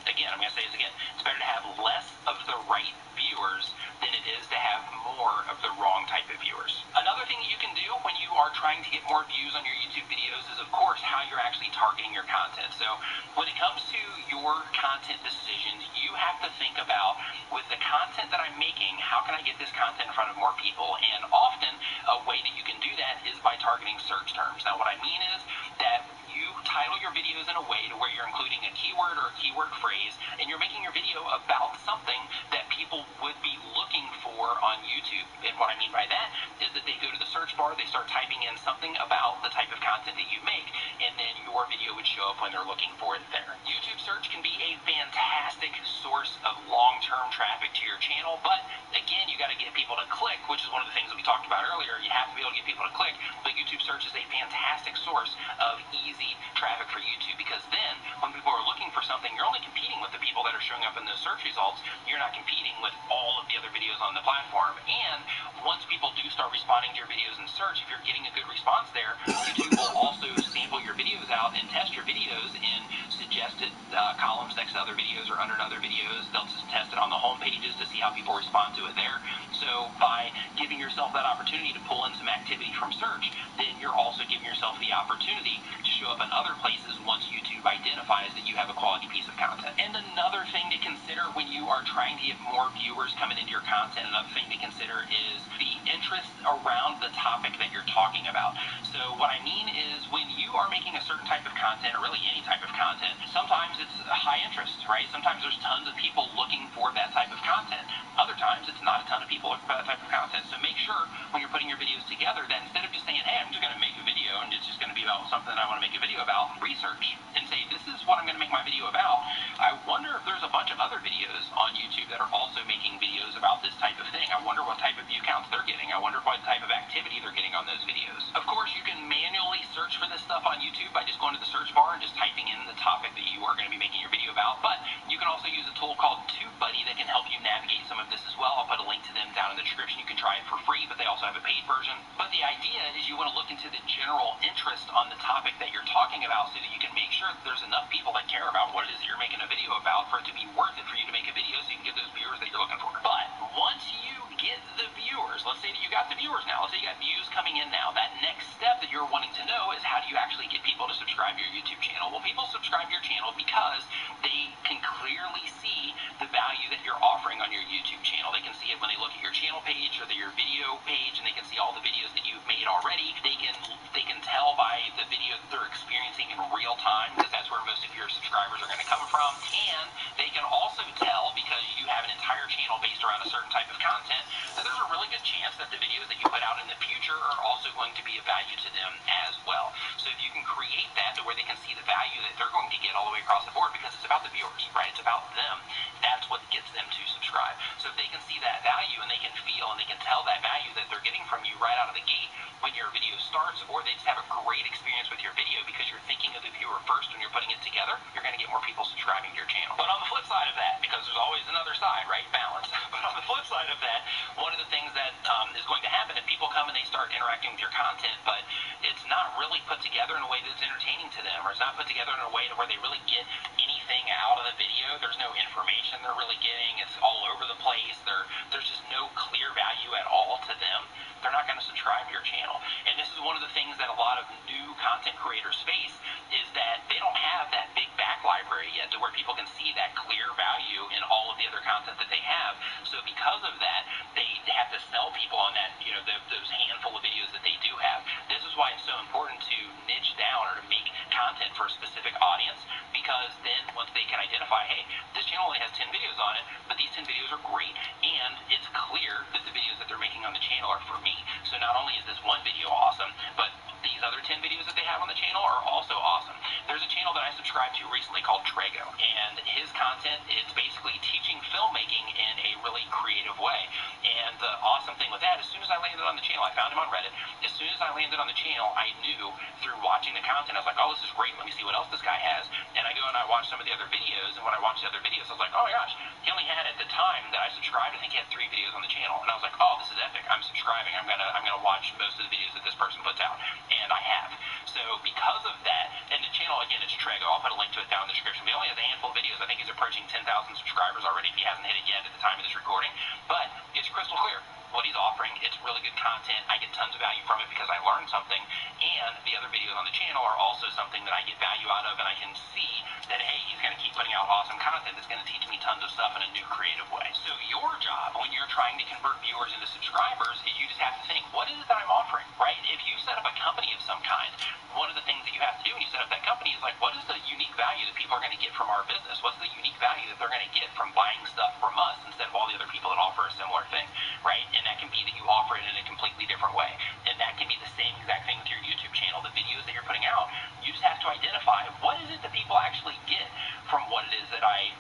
again, I'm going to say this again, it's better to have less of the right viewers than it is to have more of the wrong type of viewers. Another thing that you can do when you are trying to get more views on your YouTube videos is, of course, how you're actually targeting your content. So when it comes to your content decisions, you have to think about, with the content that I'm making, how can I get this content in front of more people? And often a way that you can do that is by targeting search terms. Now what I mean is that you title your videos in a way to where you're including a keyword or a keyword phrase, and you're making your video about something that people would be looking for on YouTube. And what I mean by that is that they go to the search bar, they start typing in something about the type of content that you make, and then your video would show up when they're looking for it there. YouTube search can be a fantastic source of long-term traffic to your channel, but again, you got to get people to click, which is one of the things that we talked about earlier. You have to be able to get people to click, but YouTube search is a fantastic source of easy traffic for YouTube, because then when people are looking for something, you're only competing with the people that are showing up in those search results. You're not competing with all of the other videos on the platform. And once people do start responding to your videos in search, if you're getting a good response there, YouTube will also sample your videos out and test your videos in suggested columns next to other videos or under other videos. They'll just test it on the home pages to see how people respond to it there. So by giving yourself that opportunity to pull in some activity from search, then you're also giving yourself the opportunity to show up in other places once YouTube identifies that you have a quality piece of content. And another thing to consider when you are trying to get more viewers coming into your content, another thing to consider is the interest around the topic that you're talking about. So what I mean is, when you are making a certain type of content, or really any type of content, sometimes it's high interest, right? Sometimes there's tons of people looking for that type of content. Other times it's not a ton of people looking for that type of content. So make sure when you're putting your videos together that instead of just saying, hey, I'm just going to make something that I want to make a video about, research and say, this is what I'm going to make my video about. I wonder if there's a bunch of other videos on YouTube that are also making videos about this type of thing. I wonder what type of view counts they're getting. I wonder what type of activity they're getting on those videos. Of course, you can manually search for this stuff on YouTube by just going to the search bar and just typing in the topic that you are going to be making your video about, but you can also use a tool called TubeBuddy that can help you navigate some of this as well. I'll put a link to them down in the description. You can try it for free, but they also have a paid version. But the idea is you want to look into the general interest on the topic that you're talking about so that you can make sure that there's enough people that care about what it is that you're making a video about for it to be worth it for you to make a video so you can get those viewers that you're looking for. But once you get the viewers, let's say that you got the viewers now, let's say you got views coming in now, that next step that you're wanting to know is how do you actually get people to subscribe to your YouTube channel? Well, people subscribe to your channel because they can clearly see the value that you're offering on your YouTube channel. They can see it when they look at your channel page or your video page, and they can see all the videos that you've made already. They can tell by the video that they're experiencing in real time, because that's where most of your subscribers are going to come from. And they can also tell, because you have an entire channel based around a certain type of content, that there's a really good chance that the videos that you put out in the future are also going to be of value to them as well. So if you can create that to where they can see the value that they're going to get all the way across the board, because it's about the viewers, right? It's about them. That's what gets them to subscribe. So if they can see that value and they can feel and they can tell that value that they're getting from you right out of the gate when your video starts, or they just have a great experience with your video because you're thinking of the viewer first when you're putting it together, you're going to get more people subscribing to your channel. But on the flip side of that, because there's always another side, right? Balance. But on the flip side of that, one of the things that is going to happen if people come and they start interacting with your content, but it's not really put together in a way that's entertaining to them, or it's not put together in a way to where they really get anything out of the video. There's no information they're really getting. It's all over the place. There's just no clear value at all to them. They're not going to subscribe to your channel. And this is one of the things that a lot of new content creators face, is that they don't have that big back library yet to where people can see that clear value in all of the other content that they have. So because of that, they have to sell people on that, those handful of videos that they do have. This is why it's so important to niche down or to make content for a specific audience, because then once they can identify, hey, this channel only has 10 videos on it, but these 10 videos are great, and it's clear that the videos that they're making on the channel are for me. So not only is this one video awesome, but these other 10 videos that they have on the channel are also awesome. There's a channel that I subscribed to recently called Trego, and his content is basically teaching filmmaking in a really creative way. And the awesome thing with that, as soon as I landed on the channel, I found him on Reddit. As soon as I landed on the channel, I knew through watching the content, I was like, oh, this is great. Let me see what else this guy has. And I go and I watch some of the other videos, and when I watched the other videos, I was like, oh my gosh, he only had, at the time that I subscribed, I think he had 3 videos on the channel. And I was like, oh, this is epic. I'm subscribing. I'm gonna watch most of the videos that this person puts out. And I have. So because of that, and the channel, again, it's Trego. I'll put a link to it down in the description. He only has a handful of videos. I think he's approaching 10,000 subscribers already if he hasn't hit it yet at the time of this recording. But it's crystal clear what he's offering. It's really good content. I get tons of value from it because I learned something, and the other videos on the channel are also something that I get value out of, and I can see that, hey, he's going to keep putting out awesome content that's going to teach me tons of stuff in a new creative way. So your job when you're trying to convert viewers into subscribers is you just have to think, what is it that I'm offering, right? If you set up a company of some kind, one of the things that you have to do when you set up that company is like, what is the unique value that people are going to get from our business? What's the unique value that they're going to get from buying stuff from us instead of all the other people that offer a similar thing, right? And that can be that you offer it in a completely different way. And that can be the same exact thing with your YouTube channel, the videos that you're putting out. You just have to identify, what is it that people actually get from what it is that I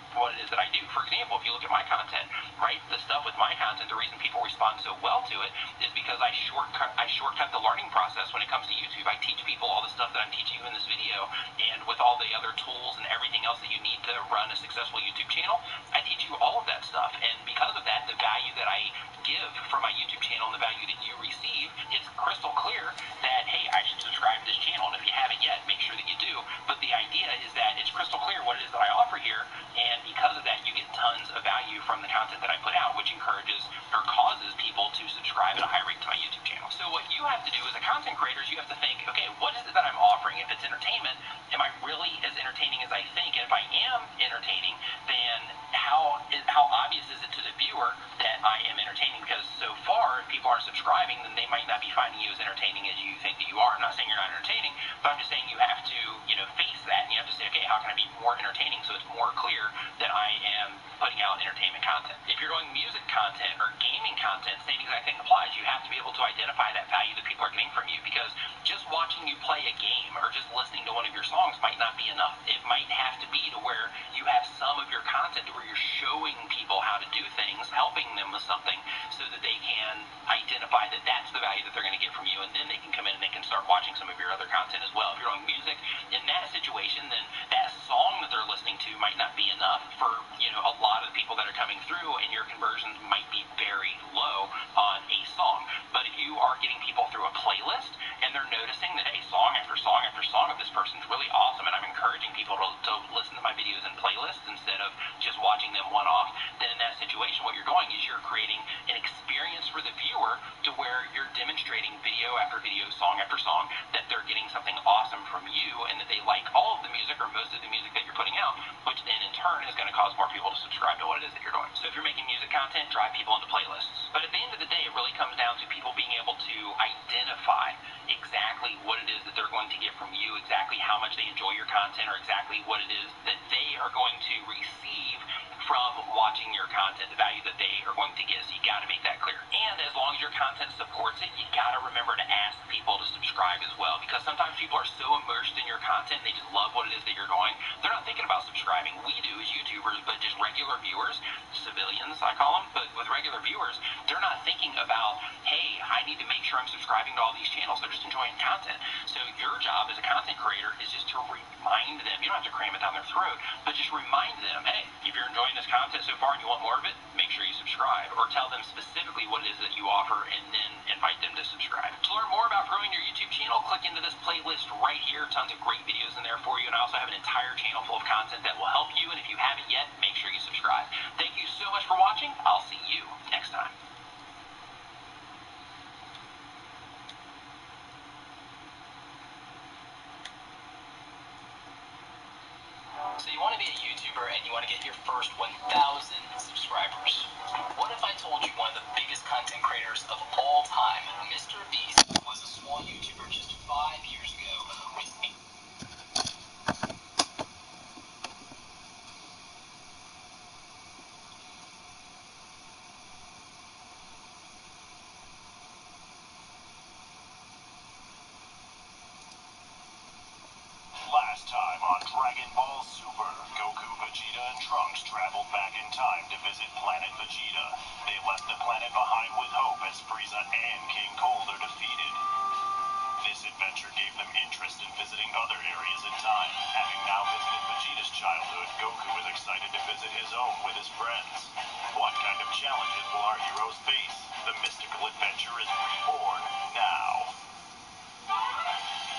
do. For example, if you look at my content, right, the stuff with my content, the reason people respond so well to it is because I shortcut the learning process when it comes to YouTube. I teach people all the stuff that I'm teaching you in this video, and with all the other tools and everything else that you need to run a successful YouTube channel, I teach you all of that stuff. And because of that, the value that I give from my YouTube channel and the value that you receive is crystal clear that, hey, I should subscribe to this channel, and if you haven't yet, make sure that you do. But the idea is that it's crystal clear what it is that I offer here, and because of that, you get tons of value from the content that I put out, which encourages or causes people to subscribe at a high rate to my YouTube channel. So what you have to do as a content creator is you have to think, okay, what is it that I'm offering? If it's entertainment, am I really as entertaining as I think? And if I am entertaining, then how obvious is it to the viewer that I am entertaining? Because so far, if people aren't subscribing, then they might not be finding you as entertaining as you think that you are. I'm not saying you're not entertaining, but I'm just saying you have to, face that, and you have to say, okay, how can I be more entertaining so it's more clear that I am putting out entertainment content? If you're doing music content or gaming content, same exact thing applies. You have to be able to identify that value that people are getting from you, because just just watching you play a game or just listening to one of your songs might not be enough. It might have to be to where you have some of your content where you're showing people how to do things, helping them with something so that they can identify that that's the value that they're going to get from you, and then they can come in and they can start watching some of your other content as well. If you're doing music in that situation, then that song that they're listening to might not be enough for, a lot of the people that are coming through, and your conversions might be very low on a song. But if you are getting people through a playlist and they're noticing that a song after song after song of this person's really awesome, and I'm encouraging people to listen to my videos in playlists instead of just watching them one-off, then in that situation what you're doing is you're creating an experience for the viewer to where you're demonstrating video after video, song after song, that they're getting something awesome from you and that they like all of the music or most of the music that you're putting out, which then in turn is going to cause more people to subscribe to what it is that you're doing. So if you're making music content, drive people into playlists. But at the end of the day, it really comes down to people being able to identify exactly what it is that they're going to get from you, exactly how much they enjoy your content, or exactly what it is that they are going to receive from watching your content, the value that they are going to get. So you got to make that clear. And as long as your content supports it, you got to remember to ask people to subscribe as well, because sometimes people are so immersed in your content, they just love what it is that you're doing, they're not thinking about subscribing. We do as YouTubers, but just regular viewers, civilians I call them, but with regular viewers, they're not thinking about, hey, I need to make sure I'm subscribing to all these channels. They're just enjoying content. So your job as a content creator is just to remind them. You don't have to cram it down their throat, but just remind them, hey, if you're enjoying this content so far and you want more of it, make sure you subscribe, or tell them specifically what it is that you offer and then invite them to subscribe. To learn more about growing your YouTube channel, click into this playlist right here. Tons of great videos in there for you, and I also have an entire channel full of content that will help you, and if you haven't yet, make sure you subscribe. Thank you so much for watching. I'll see you next time. So you want to be a YouTuber and you want to get your first 1,000 subscribers. What if I told you one of the biggest content creators of all time, Mr. Beast, was a small YouTuber just 5 years ago with Last time on Dragon Ball Super, Goku, Vegeta, and Trunks traveled back in time to visit planet Vegeta. They left the planet behind with hope as Frieza and King Cold are defeated. This adventure gave them interest in visiting other areas in time. Having now visited Vegeta's childhood, Goku is excited to visit his own with his friends. What kind of challenges will our heroes face? The mystical adventure is reborn now.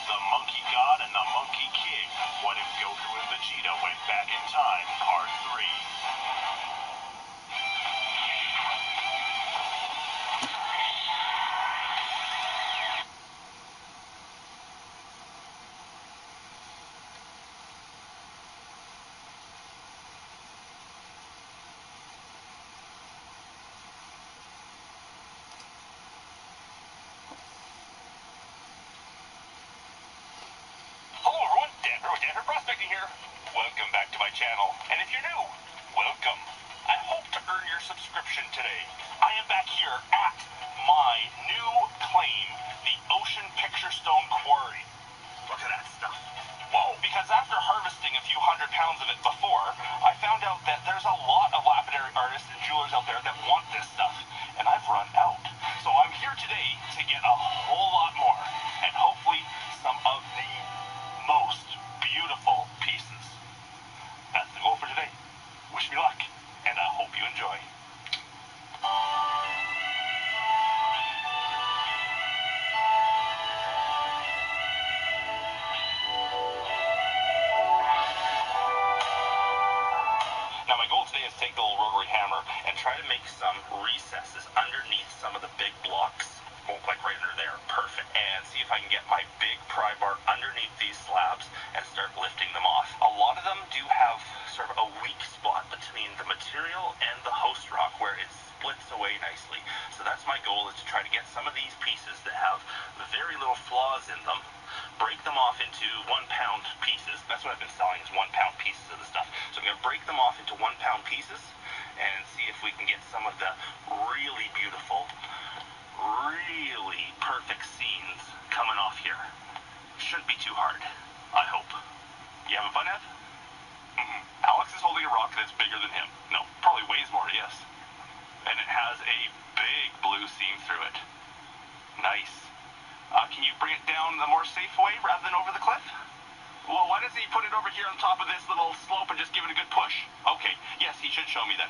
The Monkey God and the Monkey King. What if Goku and Vegeta went back in time? Part 3. Hello everyone, Dan Prospecting here. Welcome back to my channel. And if you're new, welcome. I hope to earn your subscription today. I am back here at my new claim, the Ocean Picture Stone Quarry. Look at that stuff. Whoa, because after harvesting a few 100 pounds of it before, I found out that there's a lot of lapidary artists and jewelers out there that want this stuff. And I've run out. So I'm here today to get a whole lot more. And hopefully some of the most beautiful pieces. That's the goal for today. Wish me luck, and I hope you enjoy. Now my goal today is to take the little rotary hammer and try to make some recesses underneath some of the big blocks. Oh, like right under there, perfect. And see if I can get my big pry bar underneath these slabs and start lifting them off. A lot of them do have sort of a weak spot between the material and the host rock where it splits away nicely. So that's my goal, is to try to get some of these pieces that have very little flaws in them, break them off into 1 pound pieces. That's what I've been selling, is 1 pound pieces of the stuff. So I'm going to break them off into 1 pound pieces and see if we can get some of the really beautiful, really perfect scenes coming off here. having fun, Ev? Alex is holding a rock that's bigger than him. No, probably weighs more, yes. And it has a big blue seam through it. Nice. Can you bring it down the more safe way rather than over the cliff? Well, why doesn't he put it over here on top of this little slope and just give it a good push? Okay, yes, he should show me then.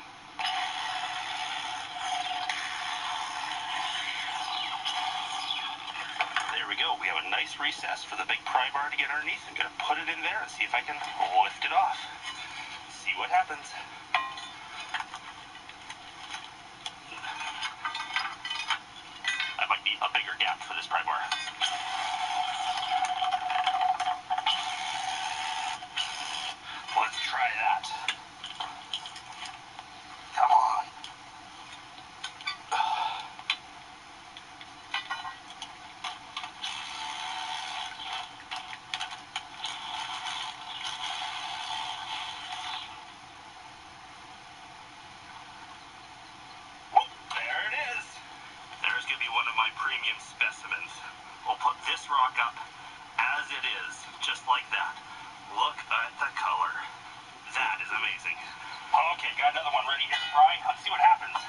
There we go. We have a nice recess for the big pry bar to get underneath. I'm going to put it in there and see if I can lift it off. See what happens. I might need a bigger gap for this pry bar. Let's try that. Come on. There it is. There's going to be one of my premium specimens. We'll put this rock up as it is, just like that. Look at the color. That is amazing. Okay, got another one ready here to fry. Let's see what happens.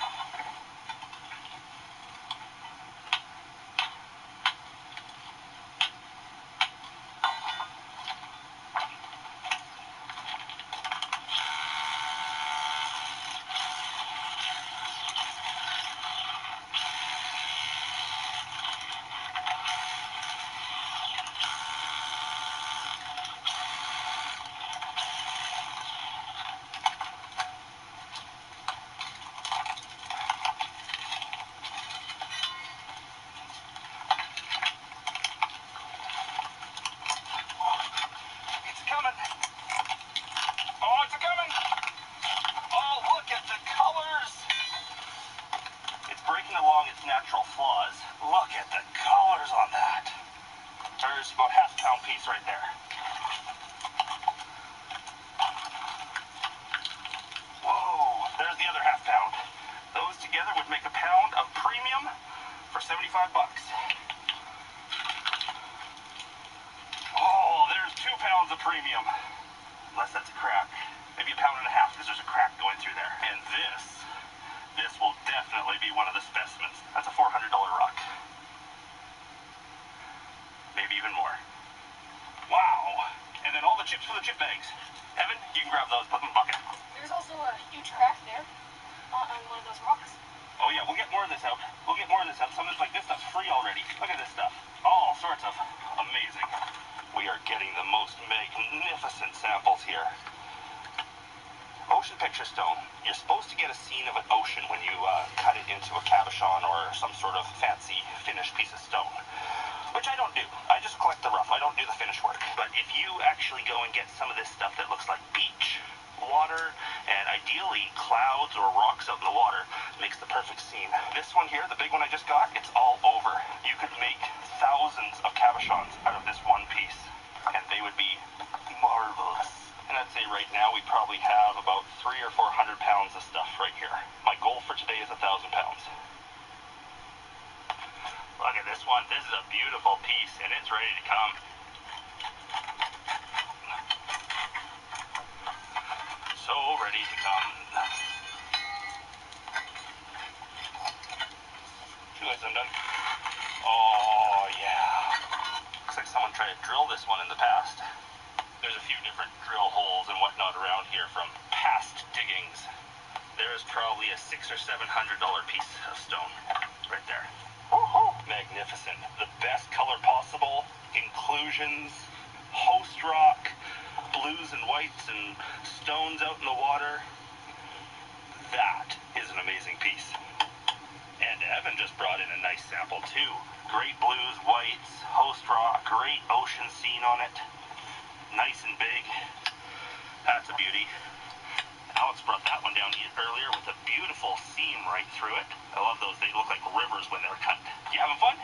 Along its natural flaws. Look at the colors on that. There's about half a pound piece right there. Whoa, there's the other half pound. Those together would make a pound of premium for 75 bucks. Oh, there's 2 pounds of premium. Unless that's a crack. Maybe a pound and a half because there's a crack going through there. And this will definitely be one of the specimens. That's a $400 rock. Maybe even more. Wow. And then all the chips for the chip bags. Evan, you can grab those, put them in the bucket. There's also a huge crack there on one of those rocks. Oh yeah, we'll get more of this out. Some of this, like this stuff's free already. Look at this stuff. All sorts of amazing. We are getting the most magnificent samples here. Ocean picture stone. You're supposed to get a scene of an ocean when you cut it into a cabochon or some sort of fancy finished piece of stone. Which I don't do. I just collect the rough. I don't do the finish work. But if you actually go and get some of this stuff that looks like beach, water, and ideally clouds or rocks out in the water, makes the perfect scene. This one here, the big one I just got, it's all over. You could make thousands of cabochons out of this one piece, and they would be marvelous. And I'd say right now we probably have about 300 or 400 pounds of stuff right here. My goal for today is 1,000 pounds. Look at this one. This is a beautiful piece, and it's ready to come. So ready to come. Two guys undone. Oh, yeah. Looks like someone tried to drill this one in the past. There's a few different drill holes and whatnot around here from past diggings. There is probably a $600 or $700 piece of stone right there. Woohoo! Magnificent. The best color possible. Inclusions, host rock, blues and whites and stones out in the water. That is an amazing piece. And Evan just brought in a nice sample too. Great blues, whites, host rock, great ocean scene on it. Nice and big. That's a beauty. Alex brought that one down earlier with a beautiful seam right through it. I love those. They look like rivers when they're cut. You having fun?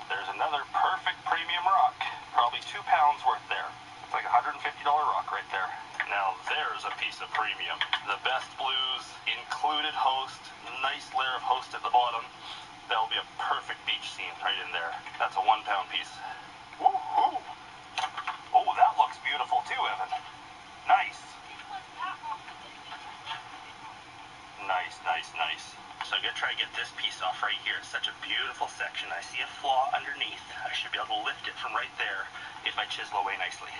There's another perfect premium rock. Probably 2 pounds worth there. It's like a $150 rock right there. Now there's a piece of premium. The best blues, included host, nice layer of host at the bottom. That'll be a perfect beach scene right in there. That's a 1 pound piece. Woohoo! Oh, that looks beautiful. beautiful section. I see a flaw underneath. I should be able to lift it from right there if I chisel away nicely.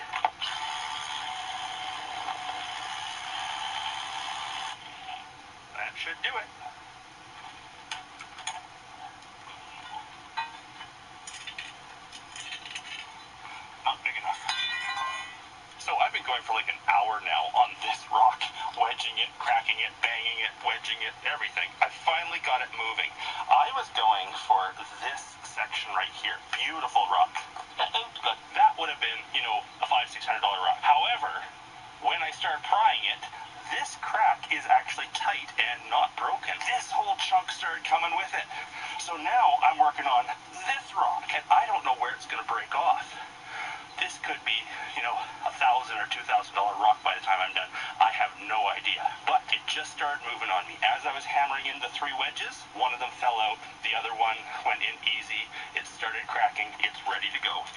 That should do it. Not big enough. So I've been going for like an hour now on this rock, wedging it, cracking it, banging it, wedging it, everything. I finally got it moving. I was going for this section right here. Beautiful rock. That would have been, you know, a $500-600 rock. However, when I started prying it, this crack is actually tight and not broken. This whole chunk started coming with it. So now I'm working on this rock, and I don't know where it's going to break off. This could be, you know, $1,000 or $2,000 rock by the time I'm done. I have no idea. But it just started moving on me. As I was hammering in the 3 wedges, one of them fell out. The other one went in easy. It started cracking. It's ready to go.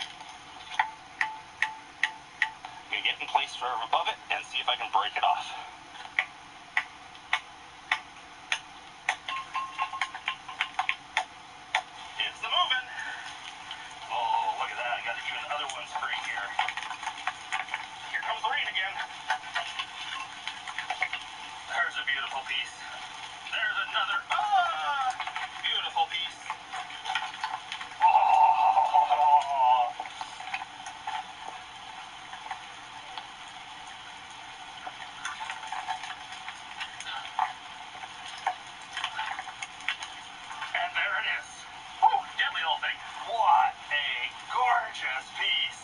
I'm going to get in place sort of above it and see if I can break it off. It's the moving. Oh, look at that. I got even other ones free here. Here comes the rain again. There's a beautiful piece. There's another. Beautiful piece. Oh. And there it is. Woo, deadly little thing. What a gorgeous piece.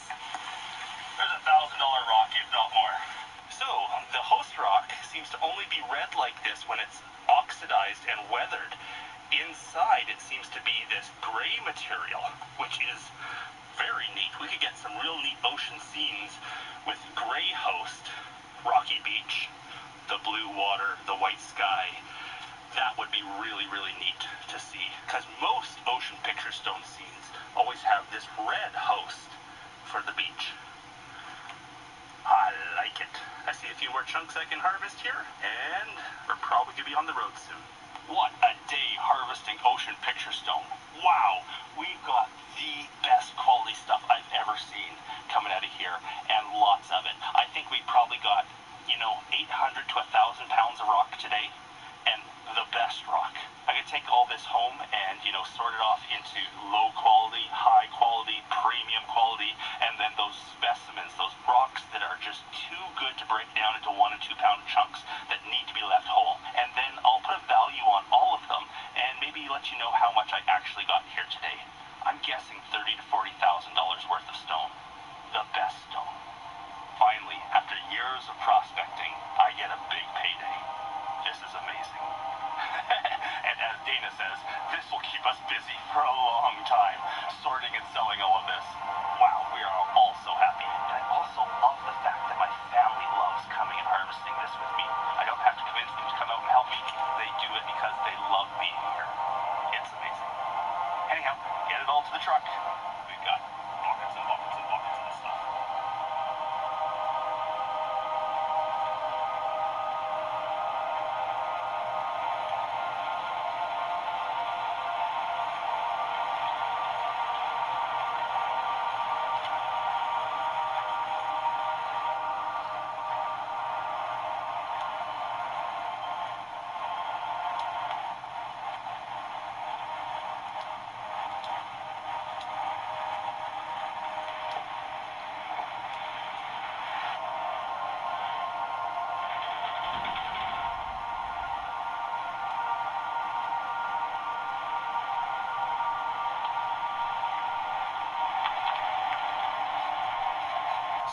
There's a $1,000 rock, if not more. So, the host rock seems to only be red like this when it's oxidized and weathered. Inside, it seems to be this gray material, which is very neat. We could get some real neat ocean scenes with gray host, rocky beach, the blue water, the white sky. That would be really, really neat to see, because most ocean picture stone scenes always have this red host for the beach. I like it. I see a few more chunks I can harvest here, and we're probably going to be on the road soon. What a day harvesting ocean picture stone. Wow, we've got the best quality stuff I've ever seen coming out of here, and lots of it. I think we probably got, you know, 800 to 1,000 pounds of rock today, and the best rock. I could take all this home and, you know, sort it off into low quality, high quality, premium quality, and then those specimens, those rocks that are just too good to break down into 1 and 2 pound chunks that need to be left whole. And then I'll put a value on all of them and maybe let you know how much I actually got here today. I'm guessing $30,000 to $40,000 worth of stone. The best stone. Finally, after years of prospecting, I get a big payday. This is amazing. And as Dana says, this will keep us busy for a long time, sorting and selling all of this. Wow, we are all so happy. And I also love the fact that my family loves coming and harvesting this with me. I don't have to convince them to come out and help me. They do it because they love being here. It's amazing. Anyhow, get it all to the truck. We've got buckets and buckets and buckets of this stuff.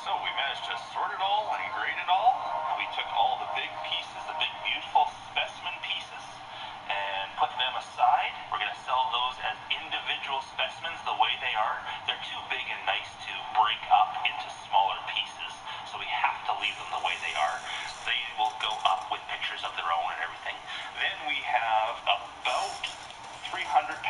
So we managed to sort it all and grade it all. We took all the big pieces, the big beautiful specimen pieces, and put them aside. We're going to sell those as individual specimens the way they are. They're too big and nice to break up into smaller pieces, so we have to leave them the way they are. They will go up with pictures of their own and everything. Then we have about 300 to